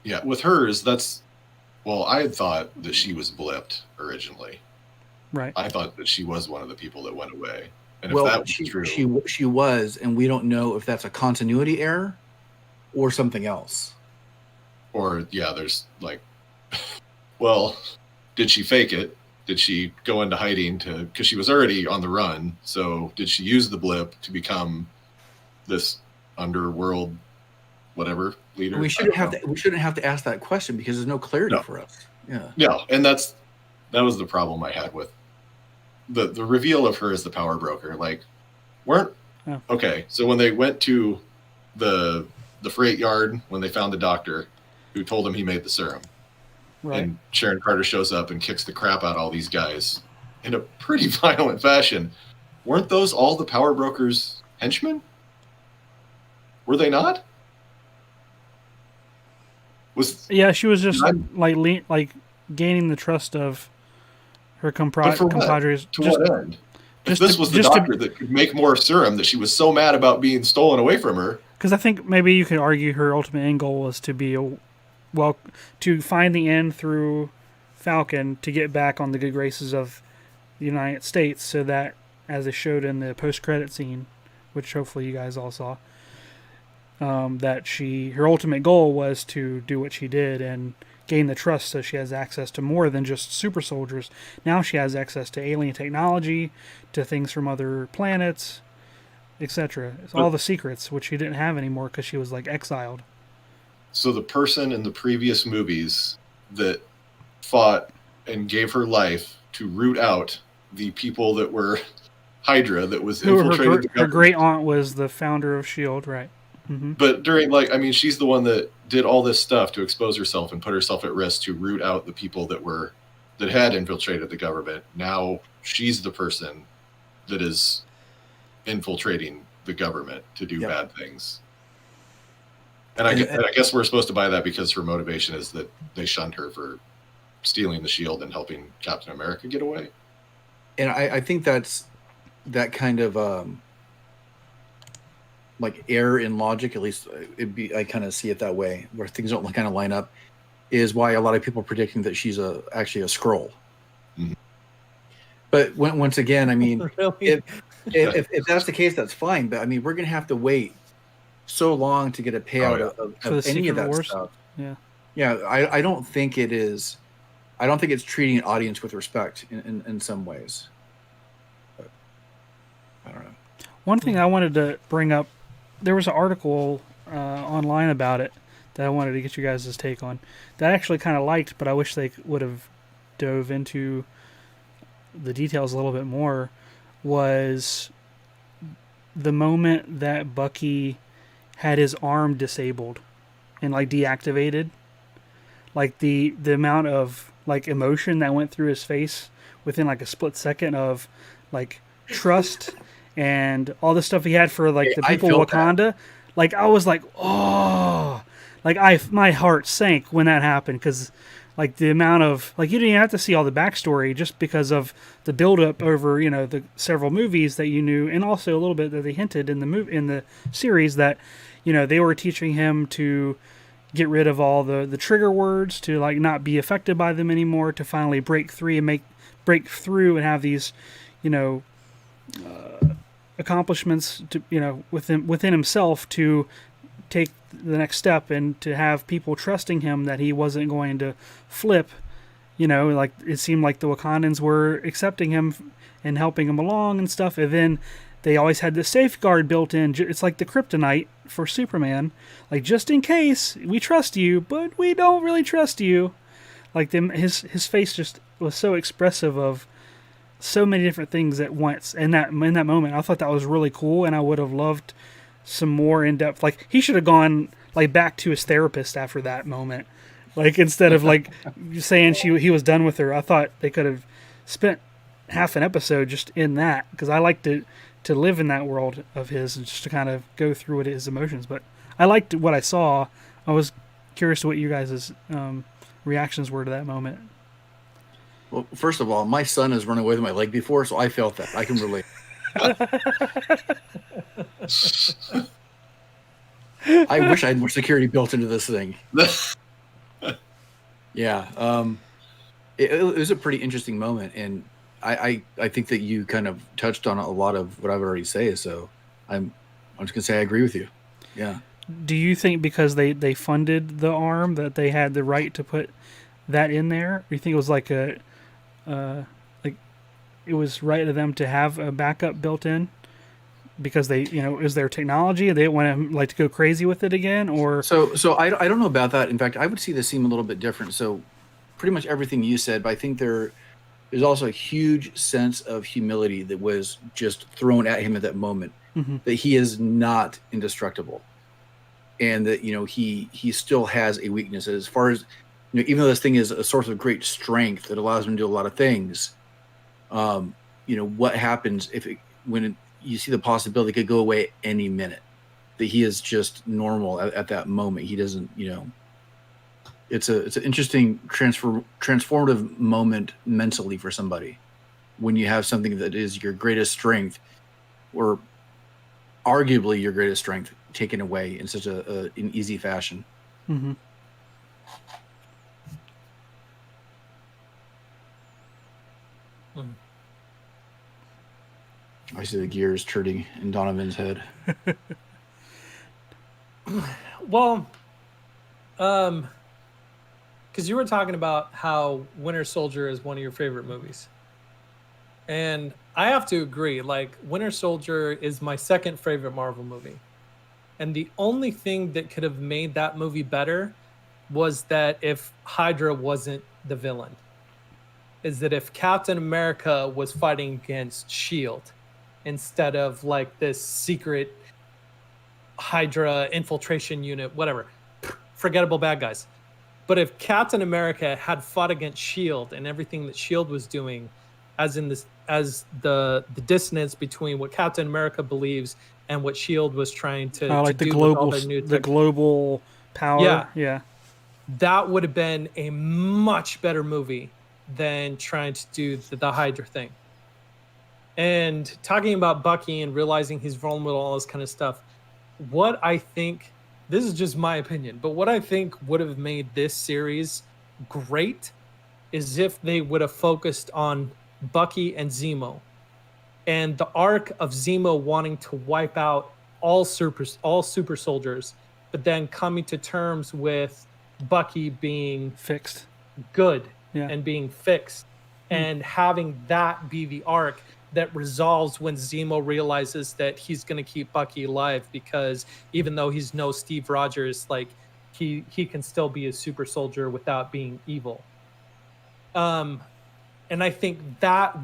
Yeah, with hers, I had thought that she was blipped originally. Right. I thought that she was one of the people that went away. And Well, if that was true, she was, and we don't know if that's a continuity error or something else. or there's like, well, did she fake it? Did she go into hiding because she was already on the run? So did she use the blip to become this underworld, whatever leader? We shouldn't have to ask that question because there's no clarity for us. Yeah. Yeah, and that was the problem I had with the reveal of her as the power broker. Like, okay, so when they went to the freight yard, when they found the doctor who told him he made the serum, Right. and Sharon Carter shows up and kicks the crap out of all these guys in a pretty violent fashion, weren't those all the power brokers' henchmen? Were they not? She was just like gaining the trust of her But for what? compadres. To what end? If this was the doctor that could make more serum that she was so mad about being stolen away from her. Because I think maybe you could argue her ultimate end goal was to be to find the end through Falcon to get back on the good graces of the United States, so that, as they showed in the post-credit scene, which hopefully you guys all saw, that her ultimate goal was to do what she did and gain the trust, so she has access to more than just super soldiers. Now she has access to alien technology, to things from other planets, etc. It's all the secrets, which she didn't have anymore because she was like exiled. So the person in the previous movies that fought and gave her life to root out the people that were Hydra, that was infiltrated the government. Her great aunt was the founder of S.H.I.E.L.D., right? Mm-hmm. But she's the one that did all this stuff to expose herself and put herself at risk to root out the people that had infiltrated the government. Now she's the person that is infiltrating the government to do bad things. And I guess we're supposed to buy that because her motivation is that they shunned her for stealing the shield and helping Captain America get away. And I think that's that kind of like error in logic, at least I kind of see it that way, where things don't kind of line up, is why a lot of people are predicting that she's actually a Skrull. Mm-hmm. But once again, I mean, Really? if that's the case, that's fine. But I mean, we're going to have to wait so long to get a payout of any of that stuff. Yeah. I don't think it is. I don't think it's treating an audience with respect in some ways. But I don't know. One thing I wanted to bring up, there was an article online about it that I wanted to get you guys' take on, that I actually kind of liked, but I wish they would have dove into the details a little bit more, was the moment that Bucky had his arm disabled and like deactivated, like the amount of like emotion that went through his face within like a split second of like trust and all the stuff he had for like the people of Wakanda. Like I was like, oh, like my heart sank when that happened, because like the amount of like you didn't even have to see all the backstory just because of the build up over the several movies that you knew, and also a little bit that they hinted in the series that they were teaching him to get rid of all the trigger words, to like not be affected by them anymore, to finally break through and have these accomplishments to within himself to take the next step, and to have people trusting him that he wasn't going to flip. Like it seemed like the Wakandans were accepting him and helping him along and stuff, and then they always had the safeguard built in. It's like the kryptonite for Superman, like just in case we trust you, but we don't really trust you. Like his face just was so expressive of so many different things at once. And in that moment, I thought that was really cool, and I would have loved some more in depth. Like he should have gone like back to his therapist after that moment. Like instead of like saying he was done with her, I thought they could have spent half an episode just in that, because I like to live in that world of his and just to kind of go through his emotions. But I liked what I saw. I was curious to what you guys' reactions were to that moment. Well, first of all, my son has run away with my leg before, so I felt that. I can relate. I wish I had more security built into this thing. Yeah. It was a pretty interesting moment, and I think that you kind of touched on a lot of what I've already said, so I'm just gonna say I agree with you. Yeah. Do you think because they funded the arm that they had the right to put that in there? Or do you think it was like it was right of them to have a backup built in because they it was their technology, they didn't want to like to go crazy with it again? Or so I don't know about that. In fact, I would see this seem a little bit different. So pretty much everything you said, but I think there's also a huge sense of humility that was just thrown at him at that moment, that he is not indestructible, and that he still has a weakness as far as even though this thing is a source of great strength that allows him to do a lot of things. What happens when you see the possibility it could go away any minute, that he is just normal at that moment. He doesn't, it's an interesting transformative moment mentally for somebody when you have something that is your greatest strength, or arguably your greatest strength, taken away in such an easy fashion. Mm-hmm. I see the gears turning in Donovan's head. Well, because you were talking about how Winter Soldier is one of your favorite movies. And I have to agree, like Winter Soldier is my second favorite Marvel movie. And the only thing that could have made that movie better was that if Hydra wasn't the villain. Is that if Captain America was fighting against S.H.I.E.L.D. instead of like this secret Hydra infiltration unit, whatever, forgettable bad guys. But if Captain America had fought against S.H.I.E.L.D. and everything that S.H.I.E.L.D. was doing, as the dissonance between what Captain America believes and what S.H.I.E.L.D. was trying to like do the with global all their new the global power. Yeah. That would have been a much better movie than trying to do the Hydra thing. And talking about Bucky and realizing he's vulnerable, all this kind of stuff. What I think, this is just my opinion, but what I think would have made this series great is if they would have focused on Bucky and Zemo, and the arc of Zemo wanting to wipe out all super soldiers, but then coming to terms with Bucky being fixed, good, and being fixed, and having that be the arc that resolves when Zemo realizes that he's going to keep Bucky alive, because even though he's no Steve Rogers, like he can still be a super soldier without being evil. And I think that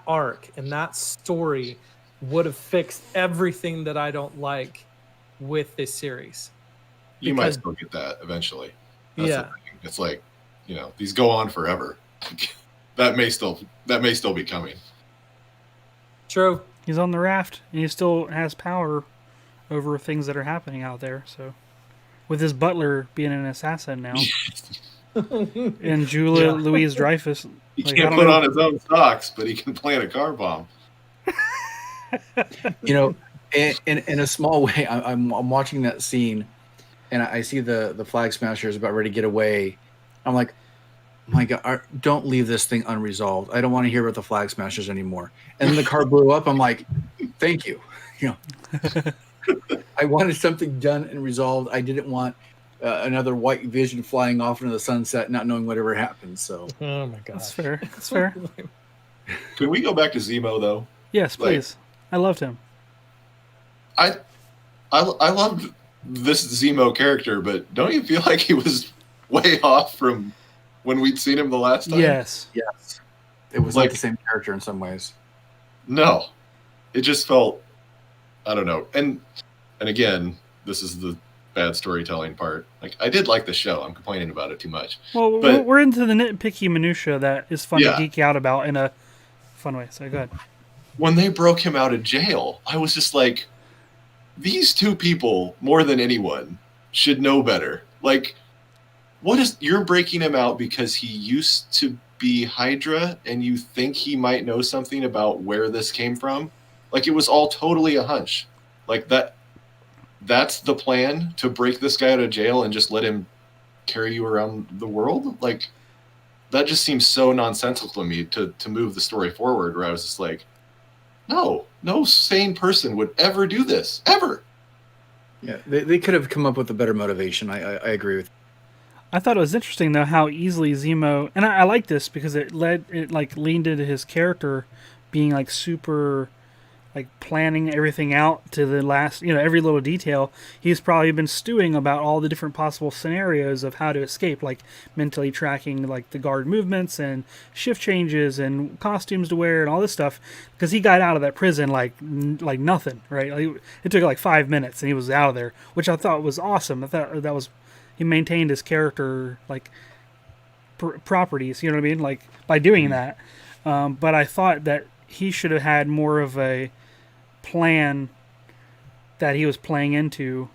arc and that story would have fixed everything that I don't like with this series. You might Because- still get that eventually. That's the Yeah. thing. It's like, these go on forever. that may still be coming. True. He's on the raft, and he still has power over things that are happening out there. So, with his butler being an assassin now, and Julia Yeah. Louise Dreyfus, He Like, I can't don't put know. on his own socks, but he can plant a car bomb. In a small way, I'm watching that scene, and I see the flag smashers about ready to get away. I'm like, my God, don't leave this thing unresolved. I don't want to hear about the flag smashers anymore. And then the car blew up. I'm like, thank you. I wanted something done and resolved. I didn't want another white vision flying off into the sunset, not knowing whatever happened. So Oh my god. that's fair. That's fair. Could we go back to Zemo though? Yes, please. I loved him. I loved this Zemo character, but don't you feel like he was way off from when we'd seen him the last time? Yes. yes, it was like the same character in some ways. No, it just felt, I don't know. And again, this is the bad storytelling part. Like, I did like the show. I'm complaining about it too much. Well, But- we're into the nitpicky minutia that is fun Yeah. to geek out about in a fun way. So go ahead. When they broke him out of jail, I was just like, these two people, more than anyone, should know better. Like, you're breaking him out because he used to be Hydra and you think he might know something about where this came from? Like, it was all totally a hunch. Like, that's the plan, to break this guy out of jail and just let him carry you around the world? Like, that just seems so nonsensical to me to move the story forward, where I was just like, no sane person would ever do this, ever. Yeah, they could have come up with a better motivation. I agree with. I thought it was interesting though how easily Zemo, and I like this because it leaned into his character being like super, like planning everything out to the last, every little detail. He's probably been stewing about all the different possible scenarios of how to escape, like mentally tracking like the guard movements and shift changes and costumes to wear and all this stuff, because he got out of that prison like nothing, right? Like, it took like 5 minutes and he was out of there, which I thought was awesome. I thought that was, he maintained his character like properties, you know what I mean, like by doing that. But I thought that he should have had more of a plan that he was playing into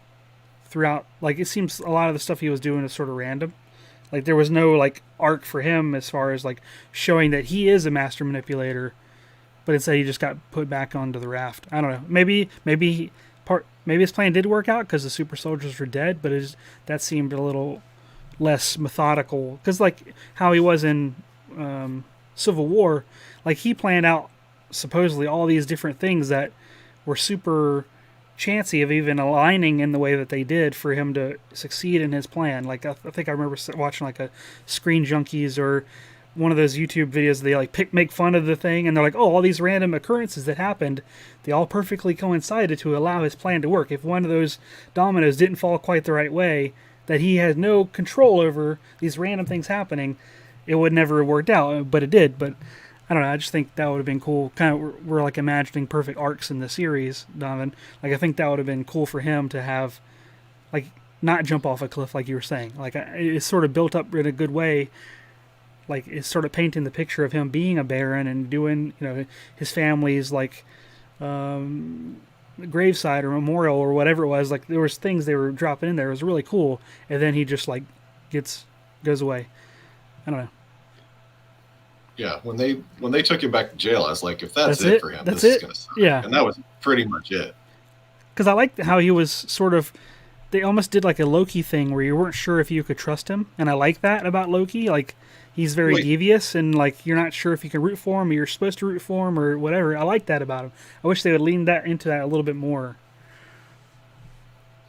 throughout. Like, it seems a lot of the stuff he was doing is sort of random. Like, there was no like arc for him as far as like showing that he is a master manipulator, but instead he just got put back onto the raft. I don't know. Maybe his plan did work out because the super soldiers were dead, but that seemed a little less methodical. Because like how he was in Civil War, like he planned out supposedly all these different things that were super chancy of even aligning in the way that they did for him to succeed in his plan. Like I think I remember watching like a Screen Junkies or one of those YouTube videos. They like make fun of the thing, and they're like, "Oh, all these random occurrences that happened, they all perfectly coincided to allow his plan to work. If one of those dominoes didn't fall quite the right way, that he had no control over these random things happening, it would never have worked out." But it did. But I don't know. I just think that would have been cool. Kind of, we're like imagining perfect arcs in the series, Donovan. Like, I think that would have been cool for him to have, like, not jump off a cliff like you were saying. Like, it's sort of built up in a good way. Like, it's sort of painting the picture of him being a baron and doing, his family's like graveside or memorial or whatever it was. Like, there was things they were dropping in there. It was really cool. And then he just like goes away. I don't know. Yeah, when they took him back to jail, I was like, if that's it for him, That's this is it. gonna suck. Yeah. And that was pretty much it. Because I liked how he was sort of, they almost did like a Loki thing where you weren't sure if you could trust him. And I like that about Loki. Like, he's very devious and like you're not sure if you can root for him or you're supposed to root for him or whatever. I like that about him. I wish they would lean into that a little bit more.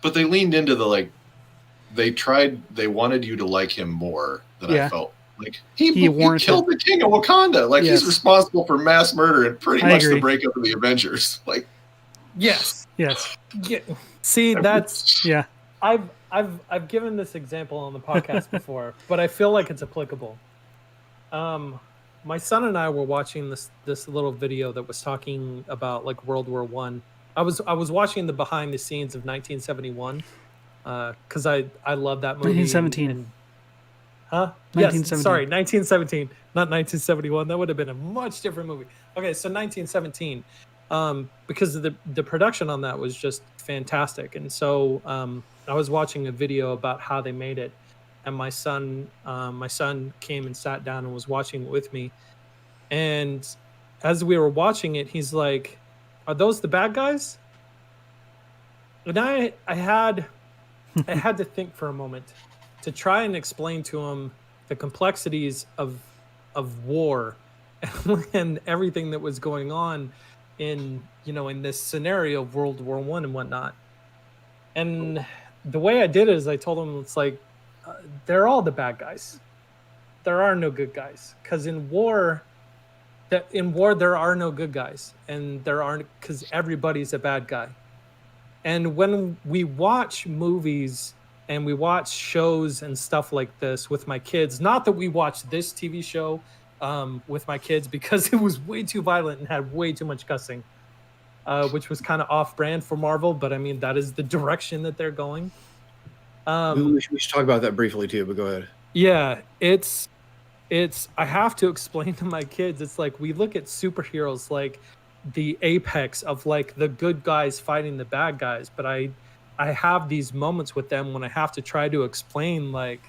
But they leaned into they wanted you to like him more than I felt. Like, he killed the king of Wakanda. Like, he's responsible for mass murder and pretty much the breakup of the Avengers. Like, Yes. Yeah. See, that's yeah. I've given this example on the podcast before, but I feel like it's applicable. my son and I were watching this little video that was talking about like World War One. I was watching the behind the scenes of 1971 because I love that movie. 1917. Huh? Yes, 1917. sorry, 1917, not 1971. That would have been a much different movie. Okay, so 1917, because the production on that was just fantastic, and so I was watching a video about how they made it, and my son came and sat down and was watching it with me, and as we were watching it, he's like, "Are those the bad guys?" And I had to think for a moment to try and explain to him the complexities of war and everything that was going on in this scenario of World War One and whatnot. And the way I did it is I told him it's like they're all the bad guys. There are no good guys because in war there are no good guys, and there aren't because everybody's a bad guy. And when we watch movies and we watch shows and stuff like this with my kids, not that we watched this TV show with my kids because it was way too violent and had way too much cussing, which was kind of off-brand for Marvel, but I mean, that is the direction that they're going. We should talk about that briefly too, but go ahead. Yeah, it's I have to explain to my kids, it's like we look at superheroes like the apex of like the good guys fighting the bad guys, but I have these moments with them when I have to try to explain like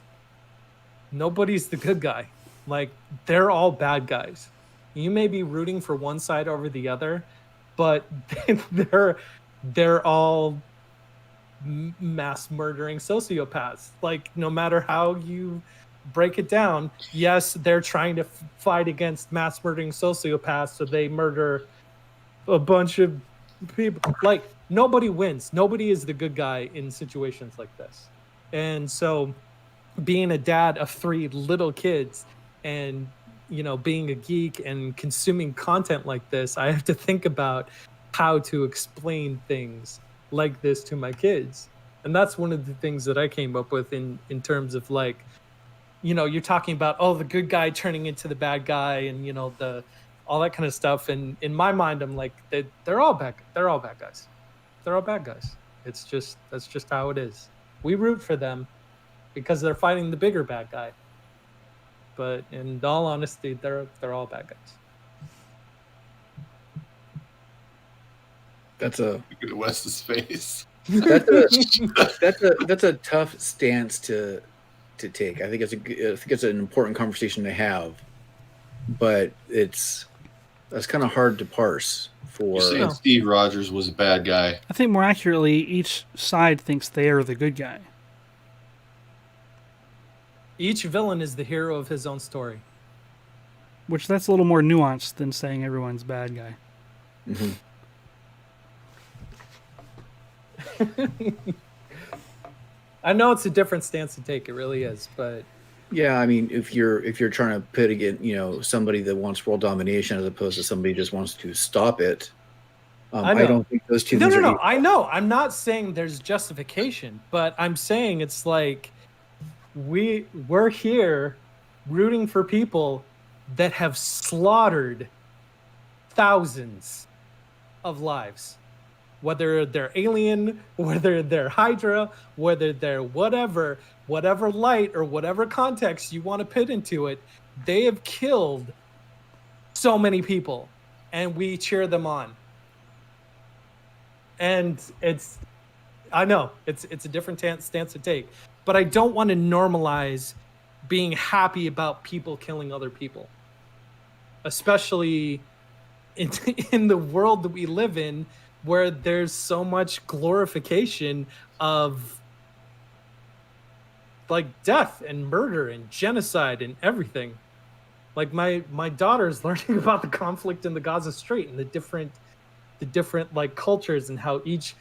nobody's the good guy. Like they're all bad guys. You may be rooting for one side over the other, but they're all mass murdering sociopaths. Like no matter how you break it down, yes, they're trying to fight against mass murdering sociopaths, so they murder a bunch of people. Like nobody wins. Nobody is the good guy in situations like this. And so being a dad of 3 little kids and being a geek and consuming content like this, I have to think about how to explain things like this to my kids. And that's one of the things that I came up with in terms of like, you're talking about the good guy turning into the bad guy and the all that kind of stuff. And in my mind, I'm like, they're all bad. They're all bad guys. They're all bad guys. That's just how it is. We root for them because they're fighting the bigger bad guy. But in all honesty, they're all bad guys. That's a Look at Wes's face. that's a tough stance to take. I think it's an important conversation to have, but that's kind of hard to parse. You're saying Steve Rogers was a bad guy. I think more accurately, each side thinks they are the good guy. Each villain is the hero of his own story. Which that's a little more nuanced than saying everyone's bad guy. Mm-hmm. I know it's a different stance to take. It really is, but yeah, I mean, if you're trying to pit against somebody that wants world domination as opposed to somebody who just wants to stop it, I don't think those two things are No. I know. I'm not saying there's justification, but I'm saying it's like we're here rooting for people that have slaughtered thousands of lives. Whether they're alien, whether they're Hydra, whether they're whatever light or whatever context you want to put into it, they have killed so many people, and we cheer them on. And I know it's a different stance to take, but I don't want to normalize being happy about people killing other people, especially in the world that we live in, where there's so much glorification of like death and murder and genocide and everything. Like my daughter's learning about the conflict in the Gaza Strait and the different like cultures and how each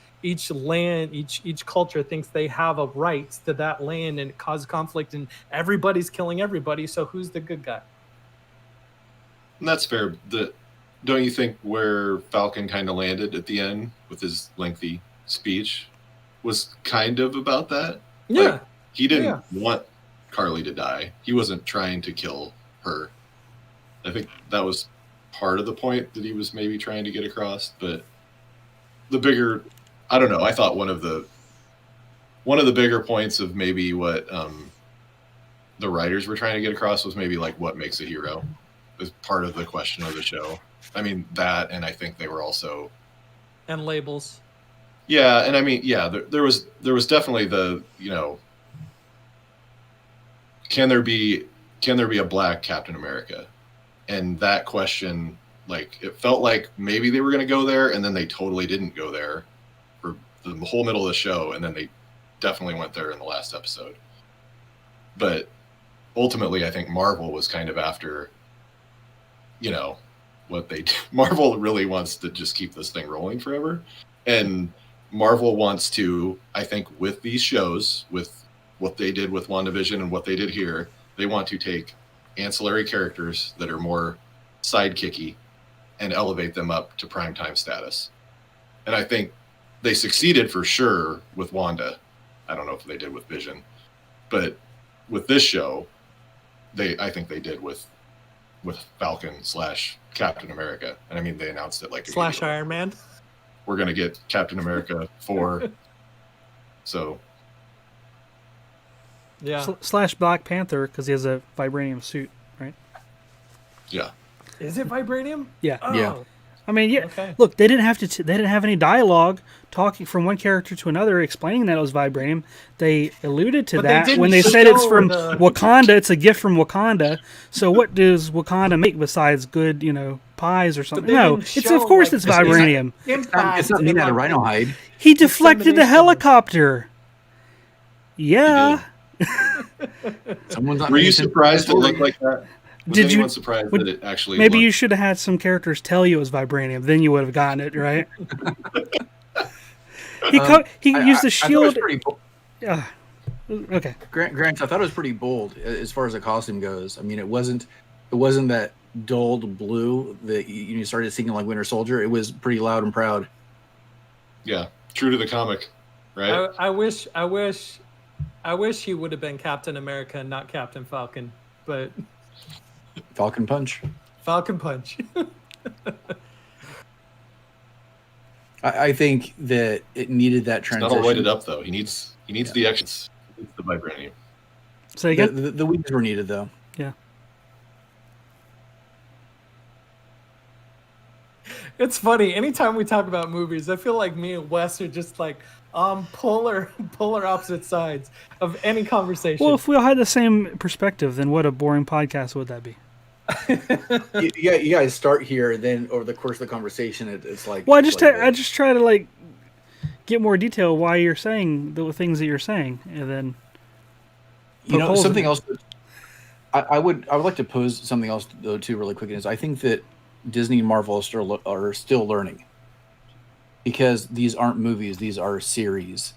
land, each culture thinks they have a right to that land, and it causes conflict and everybody's killing everybody. So who's the good guy? And that's fair. Don't you think where Falcon kind of landed at the end with his lengthy speech was kind of about that? Yeah. Like, he didn't want Carly to die. He wasn't trying to kill her. I think that was part of the point that he was maybe trying to get across. But the bigger, I don't know. I thought one of the bigger points of maybe what the writers were trying to get across was maybe like what makes a hero is part of the question of the show. I mean that, and I think they were also And labels. yeah, and I mean yeah, there was definitely the can there be a black Captain America, and that question, like it felt like maybe they were going to go there, and then they totally didn't go there for the whole middle of the show, and then they definitely went there in the last episode. But ultimately, I think Marvel was kind of after, what they do. Marvel really wants to just keep this thing rolling forever. And Marvel wants to, I think, with these shows, with what they did with WandaVision and what they did here, they want to take ancillary characters that are more sidekicky and elevate them up to primetime status. And I think they succeeded for sure with Wanda. I don't know if they did with Vision, but with this show, I think they did with Falcon / Captain America. And I mean, they announced it like / Iron Man. We're going to get Captain America 4. So. Yeah. / Black Panther, because he has a vibranium suit, right? Yeah. Is it vibranium? Yeah. Oh. Yeah. I mean, yeah. Okay. Look, they didn't have to. They didn't have any dialogue talking from one character to another, explaining that it was vibranium. They alluded to But they that didn't when they said it's show from the- Wakanda. It's a gift from Wakanda. So what does Wakanda make besides good, pies or something? they No, didn't it's show, of course like, it's the vibranium. Impact It's not made and, out of like, rhino hide. He deflected the dissemination. helicopter. Yeah. Someone's not Were you paying attention. surprised it looked like that? Was Did you- anyone surprised that it actually Maybe you looked- should have had some characters tell you it was vibranium. Then you would have gotten it, right? He used the I thought it was shield. pretty bold. Okay. Grant, I thought it was pretty bold as far as the costume goes. I mean, it wasn't that dulled blue that you started seeing like Winter Soldier. It was pretty loud and proud. Yeah, true to the comic, right? I wish he would have been Captain America and not Captain Falcon, but Falcon Punch. Falcon Punch. I think that it needed that It's transition. not all lighted up though. He needs the actions. He needs the vibranium. Say again. The wings were needed though. Yeah. It's funny. Anytime we talk about movies, I feel like me and Wes are just like polar opposite sides of any conversation. Well, if we all had the same perspective, then what a boring podcast would that be? You guys start here, then over the course of the conversation, it's like. Well, I it's like I just try to like get more detail why you're saying the things that you're saying, and then poke holes in something it. else. I would like to pose something else though too, really quick. Is I think that Disney and Marvel are still learning, because these aren't movies; these are series,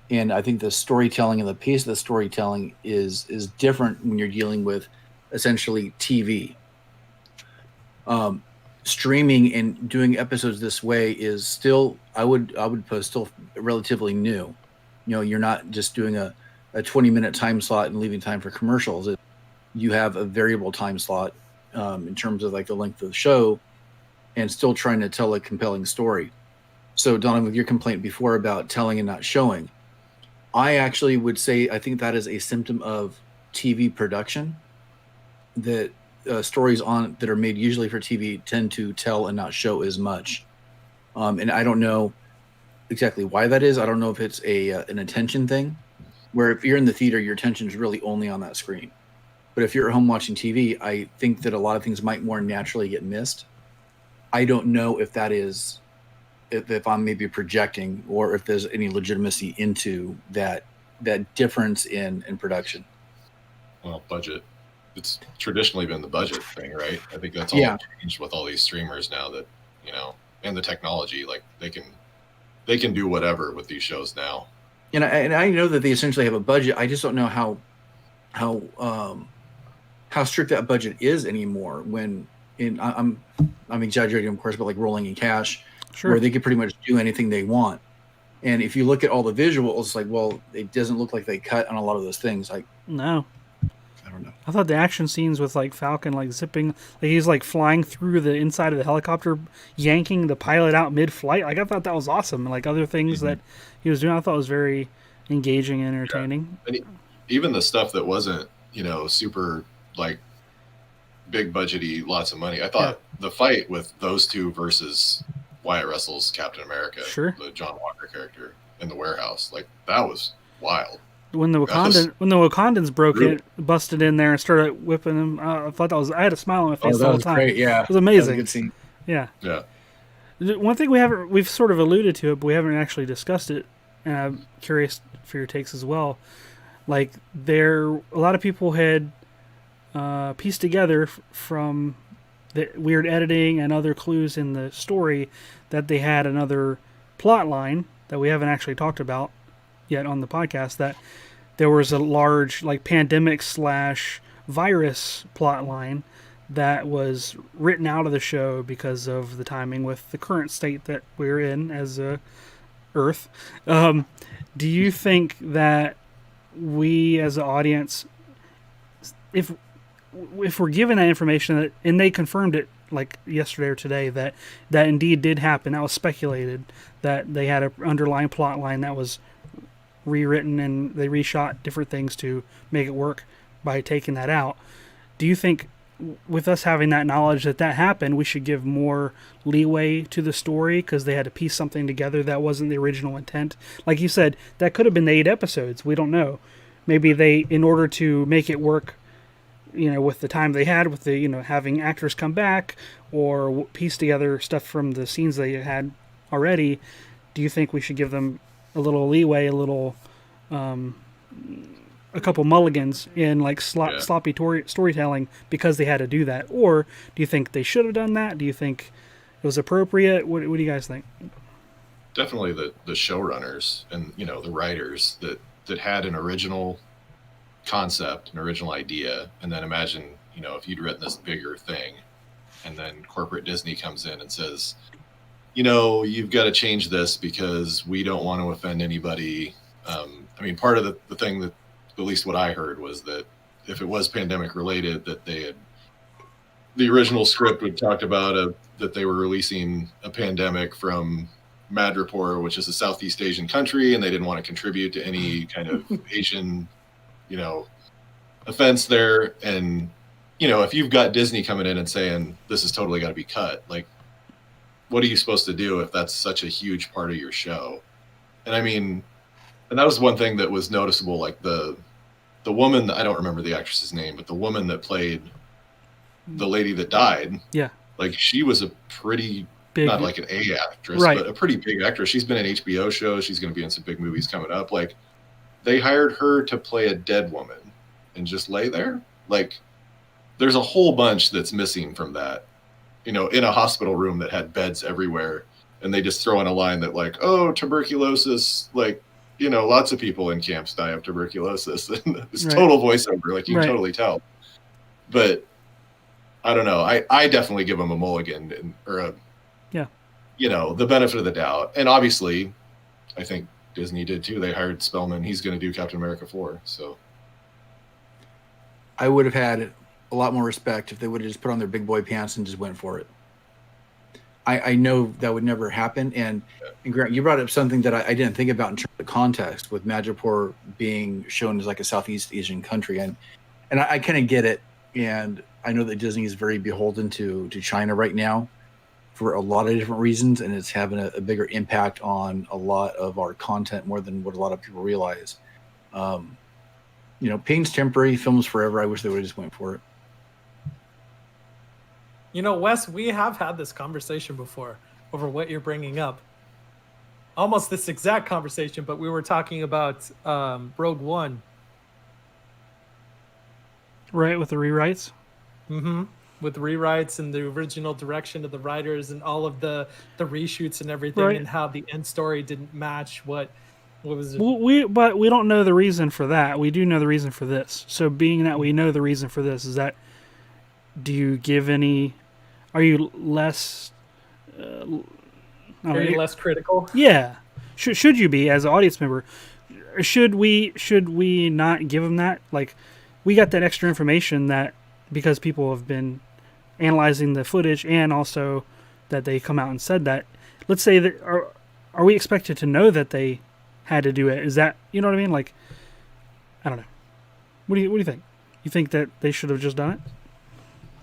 and I think the storytelling and the pace of the storytelling is different when you're dealing with essentially TV. Streaming and doing episodes this way is still, I would put, still relatively new. You're not just doing a 20-minute time slot and leaving time for commercials. You have a variable time slot in terms of like the length of the show, and still trying to tell a compelling story. So Donovan, with your complaint before about telling and not showing, I actually would say I think that is a symptom of TV production, that stories that are made usually for TV tend to tell and not show as much. And I don't know exactly why that is. I don't know if it's an attention thing, where if you're in the theater, your attention is really only on that screen. But if you're at home watching TV, I think that a lot of things might more naturally get missed. I don't know if that is, if I'm maybe projecting, or if there's any legitimacy into that difference in production. Well, budget. It's traditionally been the budget thing, right? I think that's all changed with all these streamers now that, and the technology, like they can do whatever with these shows now. And I know that they essentially have a budget. I just don't know how strict that budget is anymore. I'm exaggerating, of course, but like rolling in cash, Sure. where they could pretty much do anything they want. And if you look at all the visuals, like, well, it doesn't look like they cut on a lot of those things. Like, No. I don't know. I thought the action scenes with like Falcon like zipping, like he's like flying through the inside of the helicopter, yanking the pilot out mid-flight. Like I thought that was awesome. And like other things that he was doing, I thought was very engaging and entertaining. Yeah. And even the stuff that wasn't, super like big budgety, lots of money. I thought the fight with those two versus Wyatt Russell's Captain America, the John Walker character in the warehouse, like that was wild. When the Wakandans busted in there and started whipping them, I thought I had a smile on my face the whole time. Great, yeah. It was amazing. That was a good scene. Yeah. Yeah. One thing we've sort of alluded to it, but we haven't actually discussed it, and I'm curious for your takes as well. Like a lot of people had pieced together from the weird editing and other clues in the story that they had another plot line that we haven't actually talked about yet on the podcast, that there was a large like pandemic / virus plot line that was written out of the show because of the timing with the current state that we're in as a Earth. Do you think that we as an audience, if we're given that information, and they confirmed it like yesterday or today, that indeed did happen, that was speculated, that they had an underlying plot line that was rewritten and they reshot different things to make it work by taking that out. Do you think with us having that knowledge that happened, we should give more leeway to the story because they had to piece something together that wasn't the original intent? Like you said, that could have been 8 episodes. We don't know. Maybe they, in order to make it work, with the time they had, with the, having actors come back or piece together stuff from the scenes they had already, do you think we should give them a little leeway, a little, a couple mulligans in like sloppy storytelling because they had to do that? Or do you think they should have done that? Do you think it was appropriate? What do you guys think? Definitely the showrunners and, the writers that had an original concept, an original idea. And then imagine, if you'd written this bigger thing and then corporate Disney comes in and says, you've got to change this because we don't want to offend anybody. Part of the thing that, at least what I heard, was that if it was pandemic related, that the original script would talked about that they were releasing a pandemic from Madripoor, which is a Southeast Asian country, and they didn't want to contribute to any kind of Asian, offense there. And, if you've got Disney coming in and saying, this has totally got to be cut, like, what are you supposed to do if that's such a huge part of your show? And that was one thing that was noticeable, like the woman, I don't remember the actress's name, but the woman that played the lady that died, like she was a pretty big, not like an A actress, but a pretty big actress. She's been in HBO shows. She's going to be in some big movies coming up. Like, they hired her to play a dead woman and just lay there. Like, there's a whole bunch that's missing from that, in a hospital room that had beds everywhere. And they just throw in a line that like, oh, tuberculosis, like, lots of people in camps die of tuberculosis. And it's total voiceover. Like, you can totally tell. But I don't know. I definitely give them a mulligan the benefit of the doubt. And obviously, I think Disney did too. They hired Spellman. He's going to do Captain America 4. So I would have had a lot more respect if they would have just put on their big boy pants and just went for it. I know that would never happen. And Grant, you brought up something that I didn't think about in terms of context, with Madripoor being shown as like a Southeast Asian country. And I kind of get it. And I know that Disney is very beholden to China right now for a lot of different reasons. And it's having a bigger impact on a lot of our content more than what a lot of people realize. Pain's temporary, film's forever. I wish they would have just went for it. Wes, we have had this conversation before over what you're bringing up. Almost this exact conversation, but we were talking about Rogue One. Right, with the rewrites? Mm-hmm. With the rewrites and the original direction of the writers and all of the reshoots and everything, and how the end story didn't match what was it? But we don't know the reason for that. We do know the reason for this. So being that we know the reason for this, do you give any? Are you less? Are you less critical? Yeah. Should you be as an audience member? Should we not give them that? Like, we got that extra information that because people have been analyzing the footage and also that they come out and said that. Let's say that are we expected to know that they had to do it? Is that, you know what I mean? Like, I don't know. What do you think? You think that they should have just done it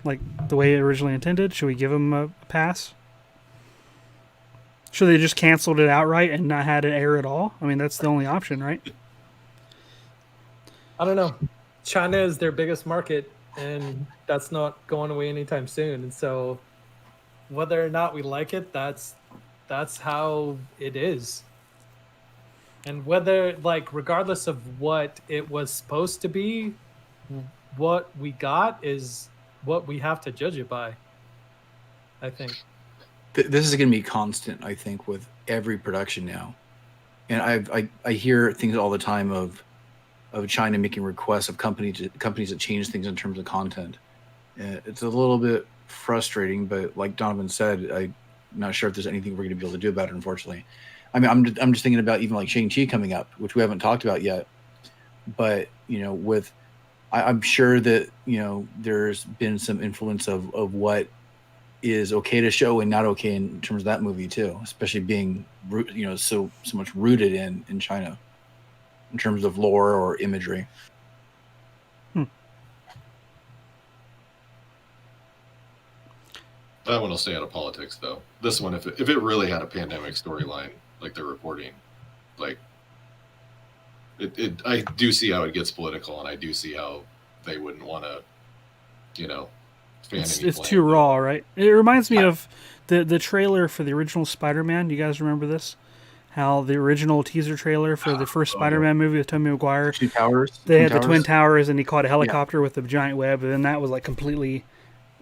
like the way it originally intended? Should we give them a pass? Should they just canceled it outright and not had it air at all? I mean, that's the only option, right? I don't know. China is their biggest market, and that's not going away anytime soon. And so, whether or not we like it, that's how it is. And whether, like, regardless of what it was supposed to be, what we got is what we have to judge it by, I think. This is going to be constant, I think, with every production now. And I hear things all the time of China making requests of companies that change things in terms of content. It's a little bit frustrating, but like Donovan said, I'm not sure if there's anything we're going to be able to do about it, unfortunately. I mean, I'm just thinking about even like Shang-Chi coming up, which we haven't talked about yet. But, you know, I'm sure that, you know, there's been some influence of what is okay to show and not okay in terms of that movie too, especially being, you know, so much rooted in China in terms of lore or imagery. That one will stay out of politics, though. This one, if it really had a pandemic storyline, like they're reporting, like I do see how it gets political, and I do see how they wouldn't want to, you know, fan It's any blame. too raw, right? It reminds me of the trailer for the original Spider-Man. Do you guys remember this? How the original teaser trailer for the first Spider-Man movie with Tobey Maguire, Two towers. they had the Twin Towers, and he caught a helicopter with a giant web, and then that was like completely,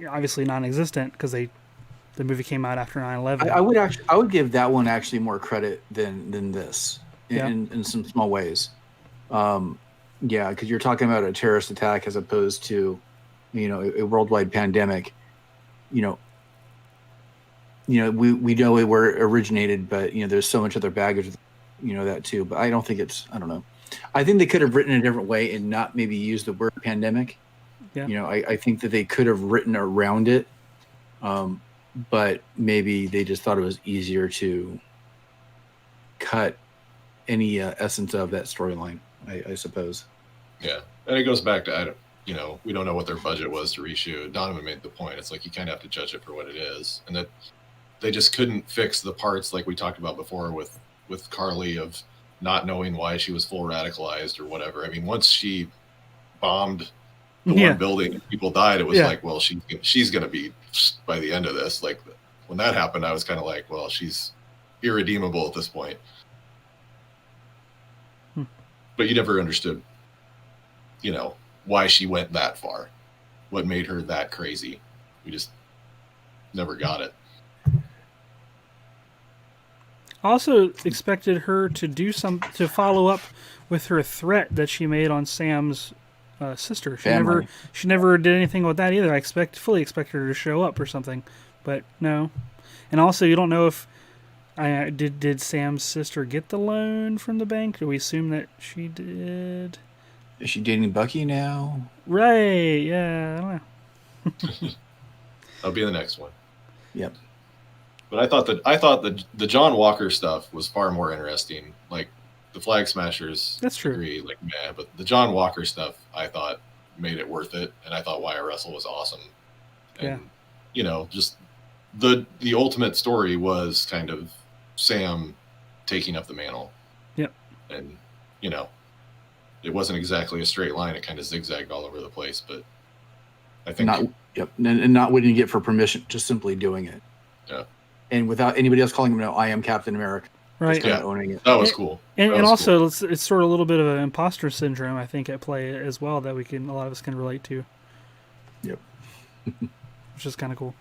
obviously non-existent because the movie came out after 9/11. I would give that one actually more credit than this in some small ways. Because you're talking about a terrorist attack as opposed to, you know, a worldwide pandemic. You know, we know where it originated, but you know, there's so much other baggage, you know, that too. But I don't think I don't know. I think they could have written a different way and not maybe used the word pandemic. Yeah. You know, I think that they could have written around it. But maybe they just thought it was easier to cut any essence of that storyline, I suppose. Yeah, and it goes back to, we don't know what their budget was to reshoot. Donovan made the point. It's like you kind of have to judge it for what it is, and that they just couldn't fix the parts like we talked about before with Carly of not knowing why she was full radicalized or whatever. I mean, once she bombed the one building and people died, it was like, well, she's going to be by the end of this. Like when that happened, I was kind of like, well, she's irredeemable at this point. But you never understood, you know, why she went that far, what made her that crazy. We just never got it. I also expected her to to follow up with her threat that she made on Sam's sister. She never did anything with that either. I fully expected her to show up or something, but no. And also, you don't know if did Sam's sister get the loan from the bank? Do we assume that she did? Is she dating Bucky now? Right. Yeah. I don't know. That'll be the next one. Yep. But I thought the John Walker stuff was far more interesting. Like the Flag Smashers, that's true. Agree, like but the John Walker stuff, I thought made it worth it, and I thought Wyatt Russell was awesome. And you know, just the ultimate story was kind of Sam taking up the mantle. Yep. And you know, it wasn't exactly a straight line; it kind of zigzagged all over the place. But I think and not waiting to get for permission, just simply doing it. Yeah. And without anybody else calling him, no, I am Captain America. Right. Just owning it. That was cool. And also, cool. It's sort of a little bit of an imposter syndrome, I think, at play as well that a lot of us can relate to. Yep. Which is kind of cool.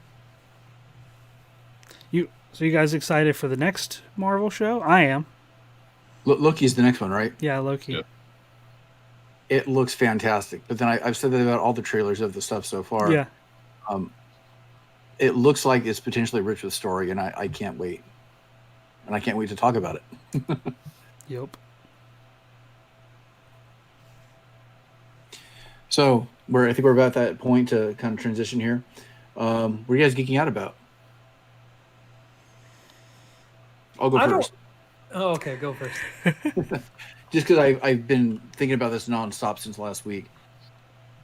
So you guys excited for the next Marvel show? I am. Loki's the next one, right? Yeah, Loki. Yep. It looks fantastic. But then I've said that about all the trailers of the stuff so far. Yeah. It looks like it's potentially rich with story, and I can't wait. And I can't wait to talk about it. Yep. So I think we're about that point to kind of transition here. What are you guys geeking out about? I'll go I first. don't. Oh, okay, go first. Just because I've been thinking about this nonstop since last week.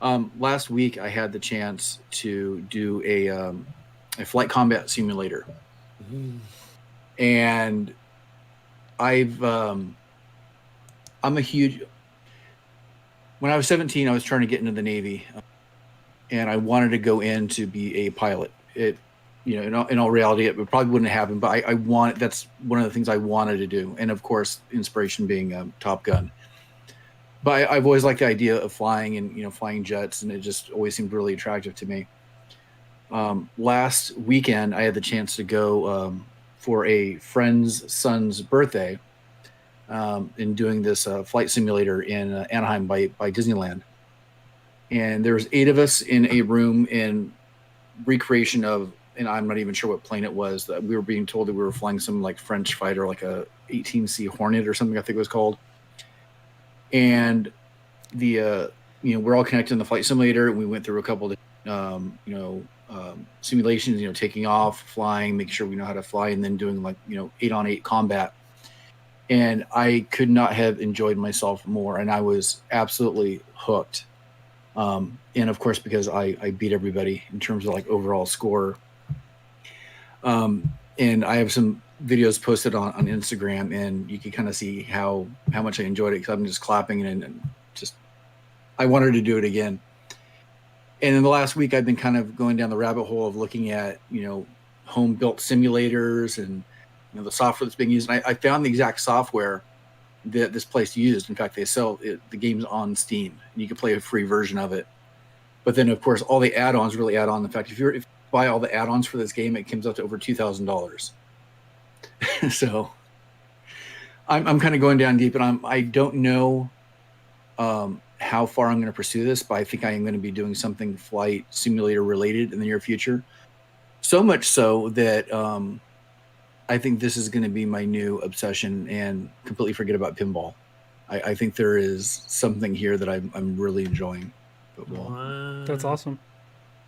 Last week I had the chance to do a flight combat simulator, and I'm a huge. When I was 17, I was trying to get into the Navy, and I wanted to go in to be a pilot. In all reality, it probably wouldn't happen, but I want. That's one of the things I wanted to do, and of course, inspiration being Top Gun. But I've always liked the idea of flying and flying jets, and it just always seemed really attractive to me. Last weekend, I had the chance to go for a friend's son's birthday in doing this flight simulator in Anaheim by Disneyland. And there was 8 of us in a room in recreation of, and I'm not even sure what plane it was. That we were being told that we were flying some like French fighter, like a 18C Hornet or something, I think it was called. And the we're all connected in the flight simulator, and we went through a couple of simulations, taking off, flying, making sure we know how to fly, and then doing 8-on-8 combat. And I could not have enjoyed myself more, and I was absolutely hooked. And of course, because I beat everybody in terms of like overall score. And I have some videos posted on Instagram, and you can kind of see how much I enjoyed it, because I'm just clapping and just I wanted to do it again. And in the last week, I've been kind of going down the rabbit hole of looking at home built simulators and the software that's being used. And I found the exact software that this place used. In fact, they sell the game's on Steam, and you can play a free version of it. But then, of course, all the add-ons really add on. In fact, if you buy all the add-ons for this game, it comes up to over $2,000. So I'm kind of going down deep, and I don't know how far I'm going to pursue this, but I think I am going to be doing something flight simulator related in the near future. So much so that I think this is going to be my new obsession, and completely forget about pinball. I think there is something here that I'm really enjoying. But That's awesome.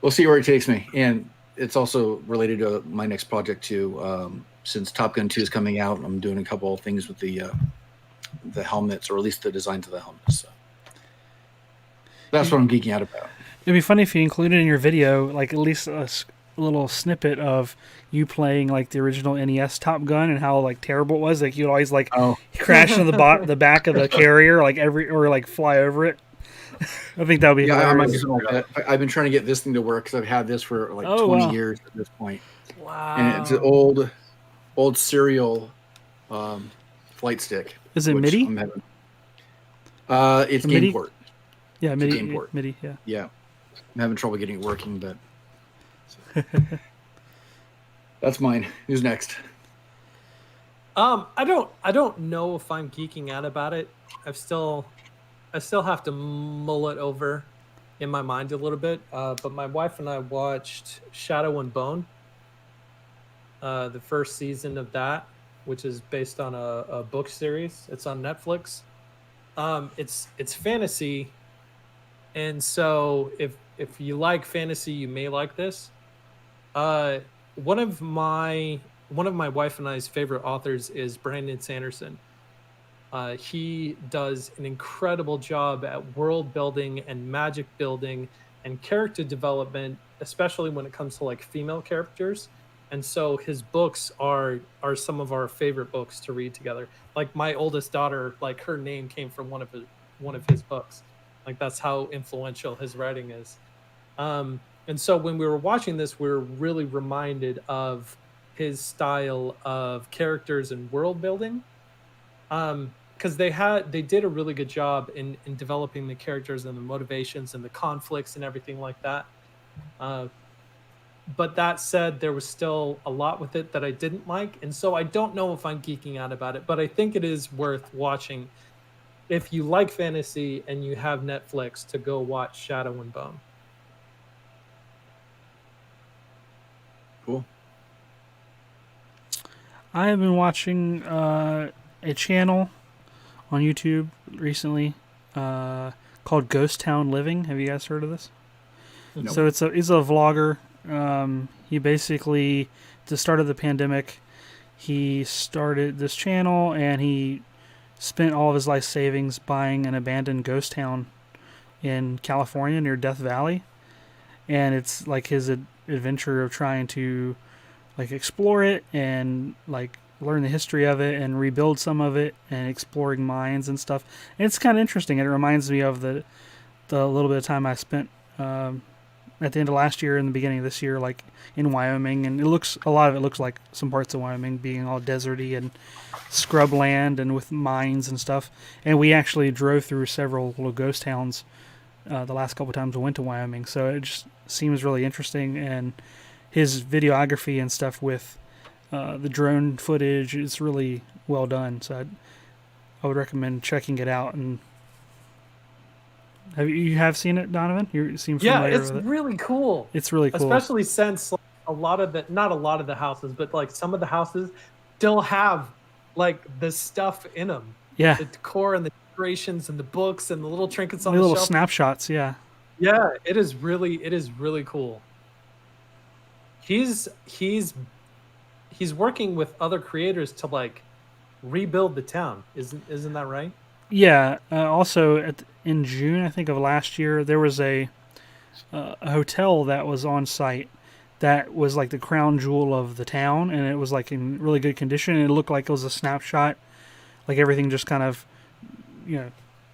We'll see where it takes me. And it's also related to my next project too. Since Top Gun 2 is coming out, I'm doing a couple of things with the helmets, or at least the designs of the helmets. So that's what I'm geeking out about. It'd be funny if you included in your video, like at least a little snippet of you playing like the original NES Top Gun and how like terrible it was. Like you'd always crash into the back of the carrier, or like fly over it. I think that would be hilarious. I've been trying to get this thing to work, because I've had this for 20 years at this point. Wow. And it's an old serial flight stick. Is it MIDI? It's MIDI? GamePort. Yeah, MIDI. GamePort. MIDI. Yeah. Yeah, I'm having trouble getting it working, but that's mine. Who's next? I don't know if I'm geeking out about it. I still have to mull it over in my mind a little bit. But my wife and I watched Shadow and Bone, the first season of that, which is based on a book series. It's on Netflix. It's fantasy, and so if you like fantasy, you may like this. One of my wife and I's favorite authors is Brandon Sanderson. He does an incredible job at world building and magic building and character development, especially when it comes to like female characters. And so his books are some of our favorite books to read together. Like my oldest daughter, like her name came from one of his books. Like that's how influential his writing is. And so when we were watching this, we were really reminded of his style of characters and world building. Because they did a really good job in developing the characters and the motivations and the conflicts and everything like that. But that said, there was still a lot with it that I didn't like. And so I don't know if I'm geeking out about it, but I think it is worth watching. If you like fantasy and you have Netflix, to go watch Shadow and Bone. Cool. I have been watching a channel on YouTube recently called Ghost Town Living. Have you guys heard of this? Nope. So he's a vlogger. He basically, at the start of the pandemic, he started this channel and he spent all of his life savings buying an abandoned ghost town in California near Death Valley. And it's like his adventure of trying to like explore it and like learn the history of it and rebuild some of it and exploring mines and stuff. And it's kind of interesting. It reminds me of the little bit of time I spent at the end of last year and the beginning of this year, like in Wyoming. And a lot of it looks like some parts of Wyoming being all deserty and scrub land and with mines and stuff. And we actually drove through several little ghost towns the last couple of times we went to Wyoming. So it just seems really interesting. And his videography and stuff with the drone footage is really well done. So I would recommend checking it out. And you have seen it, Donovan? You seem familiar it's with it. really cool. It's really cool. Especially since like, not a lot of the houses, but like some of the houses still have like the stuff in them. Yeah. The decor and the decorations and the books and the little trinkets on The the little shelf. snapshots, yeah. Yeah, it is really cool. He's working with other creators to like rebuild the town. Isn't that right? Yeah. Also, in June, I think of last year, there was a hotel that was on site that was like the crown jewel of the town, and it was like in really good condition. And it looked like it was a snapshot, like everything just kind of,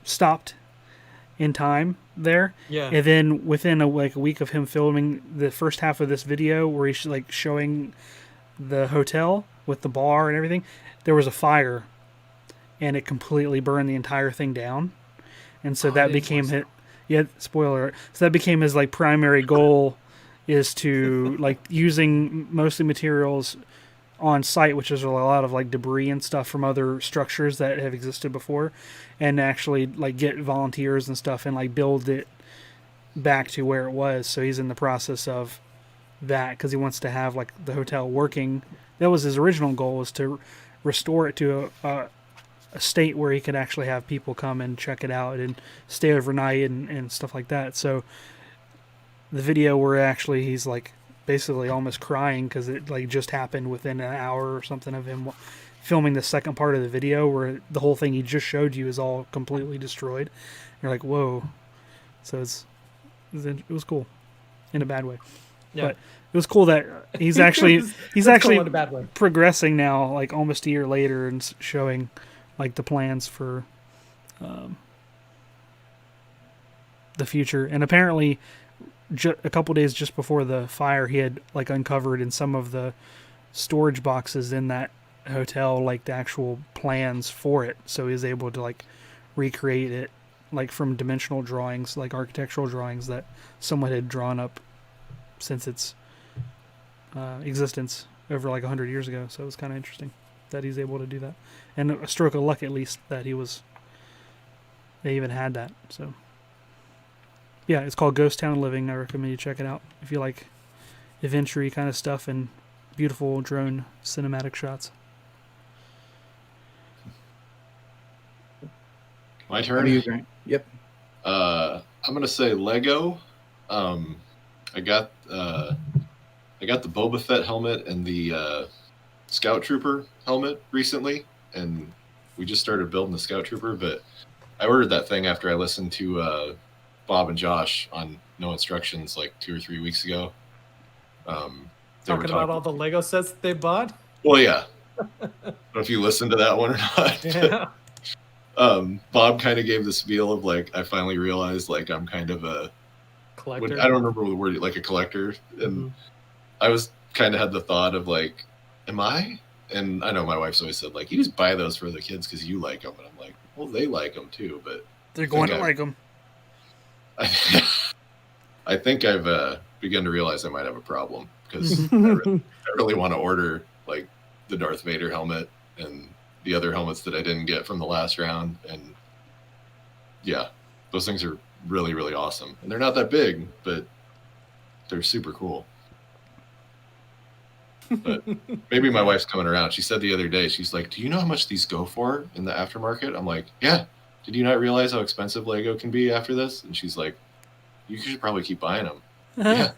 stopped in time there. Yeah. And then within a week of him filming the first half of this video, where he's like showing the hotel with the bar and everything, there was a fire, and it completely burned the entire thing down. And so that became his, spoiler. So that became his like primary goal, is to like using mostly materials on site, which is a lot of like debris and stuff from other structures that have existed before, and actually like get volunteers and stuff and like build it back to where it was. So he's in the process of that because he wants to have like the hotel working. That was his original goal, was to restore it to a state where he could actually have people come and check it out and stay overnight and stuff like that. So the video where actually he's like basically almost crying because it like just happened within an hour or something of him filming the second part of the video, where the whole thing he just showed you is all completely destroyed. You're like, whoa. So it was cool in a bad way. Yeah. But it was cool that he's actually cool in a bad way. progressing now, like almost a year later, and showing like the plans for the future. And apparently a couple days just before the fire, he had like uncovered in some of the storage boxes in that hotel like the actual plans for it, so he was able to like recreate it like from dimensional drawings, like architectural drawings that someone had drawn up since its existence over like 100 years ago. So it was kind of interesting that he's able to do that, and a stroke of luck at least that they even had that. So yeah, it's called Ghost Town Living. I recommend you check it out if you like adventure-y kind of stuff and beautiful drone cinematic shots. My What turn. are you, Grant? Yep. I'm gonna say Lego. I got the Boba Fett helmet and the Scout Trooper helmet recently, and we just started building the Scout Trooper. But I ordered that thing after I listened to Bob and Josh on No Instructions like 2 or 3 weeks ago. They were Talking about all the Lego sets that they bought. Well, yeah. I don't know if you listened to that one or not. Yeah. Bob kind of gave the spiel of like, I finally realized like I'm kind of a Collector. I don't remember the word, like a collector, and I was kind of had the thought of like, am I? And I know my wife's always said like, you just buy those for the kids because you like them, and I'm like, well, they like them too, but They're going to like them. I think I've begun to realize I might have a problem because I really want to order like the Darth Vader helmet and the other helmets that I didn't get from the last round, and yeah, those things are really, really awesome, and they're not that big, but they're super cool. But maybe my wife's coming around. She said the other day, she's like, do you know how much these go for in the aftermarket? I'm like, yeah. did you not realize how expensive Lego can be after this? And she's like, you should probably keep buying them. Yeah.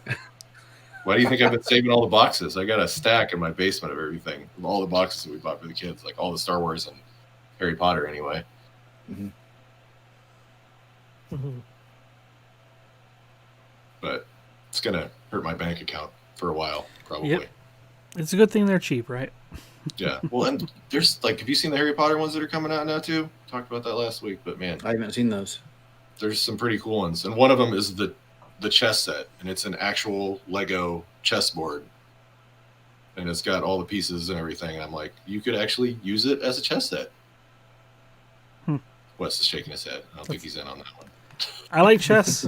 Why do you think I've been saving all the boxes? I got a stack in my basement of everything, of all the boxes that we bought for the kids, like all the Star Wars and Harry Potter anyway. Mm-hmm. Mhm. But it's going to hurt my bank account for a while, probably. Yep. It's a good thing they're cheap, right? Yeah. Well, and there's like, have you seen the Harry Potter ones that are coming out now too? Talked about that last week, but man, I haven't seen those. there's some pretty cool ones. And one of them is the chess set, and it's an actual Lego chessboard. And it's got all the pieces and everything. And I'm like, you could actually use it as a chess set. Wes is shaking his head. I don't think he's in on that one. I like chess,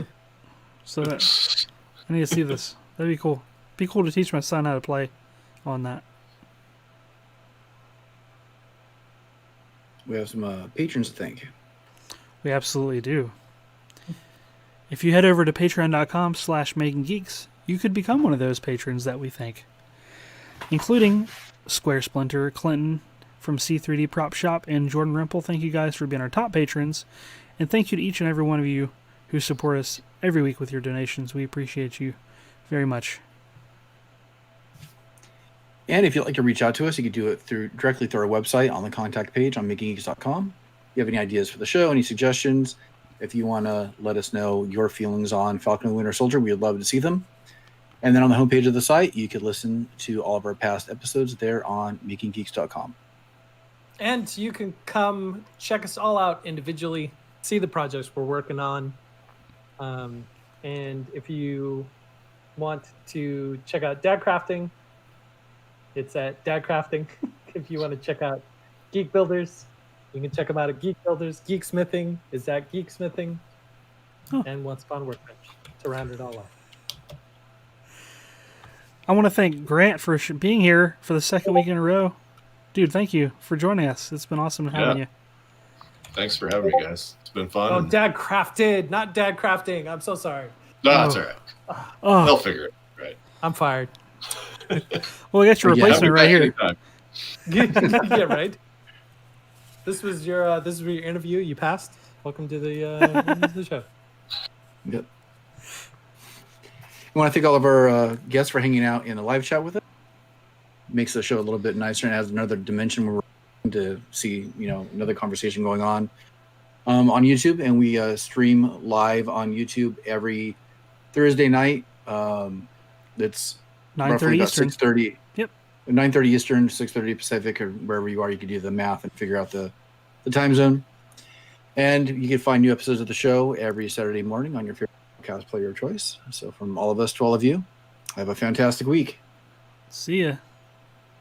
so that, I need to see this. That'd be cool. Be cool to teach my son how to play on that. We have some patrons to thank. We absolutely do. If you head over to patreon.com/makinggeeks, you could become one of those patrons that we thank, including Square Splinter, Clinton from C3D Prop Shop, and Jordan Rimple. Thank you guys for being our top patrons, and thank you to each and every one of you who support us every week with your donations. We appreciate you very much. And if you'd like to reach out to us, you can do it directly through our website on the contact page on makinggeeks.com. If you have any ideas for the show, any suggestions, if you want to let us know your feelings on Falcon and Winter Soldier, we'd love to see them. And then on the homepage of the site, you could listen to all of our past episodes there on makinggeeks.com. And you can come check us all out individually, see the projects we're working on. And if you want to check out Dad Crafting, it's at Dad Crafting. If you want to check out Geek Builders, you can check them out at Geek Builders. Geek Smithing is at Geek Smithing. And Once Upon a Workbench to round it all off. I want to thank Grant for being here for the second week in a row. Dude, thank you for joining us. It's been awesome having you. Thanks for having me, guys. It's been fun. Oh, Dad Crafted, not Dad Crafting. I'm so sorry. No, it's all right. Oh, They'll figure it out. Right. I'm fired. well, we got your Yeah, replacement right here. Yeah, right. This was your interview. You passed. Welcome to the show. Yep. We want to thank all of our guests for hanging out in the live chat with us. Makes the show a little bit nicer and adds another dimension where we're to see, another conversation going on YouTube. And we stream live on YouTube every Thursday night. That's 9:30 Eastern. 6:30. Yep. 9:30 Eastern, 6:30 Pacific, or wherever you are. You can do the math and figure out the time zone. And you can find new episodes of the show every Saturday morning on your favorite podcast player of choice. So from all of us to all of you, have a fantastic week. See ya.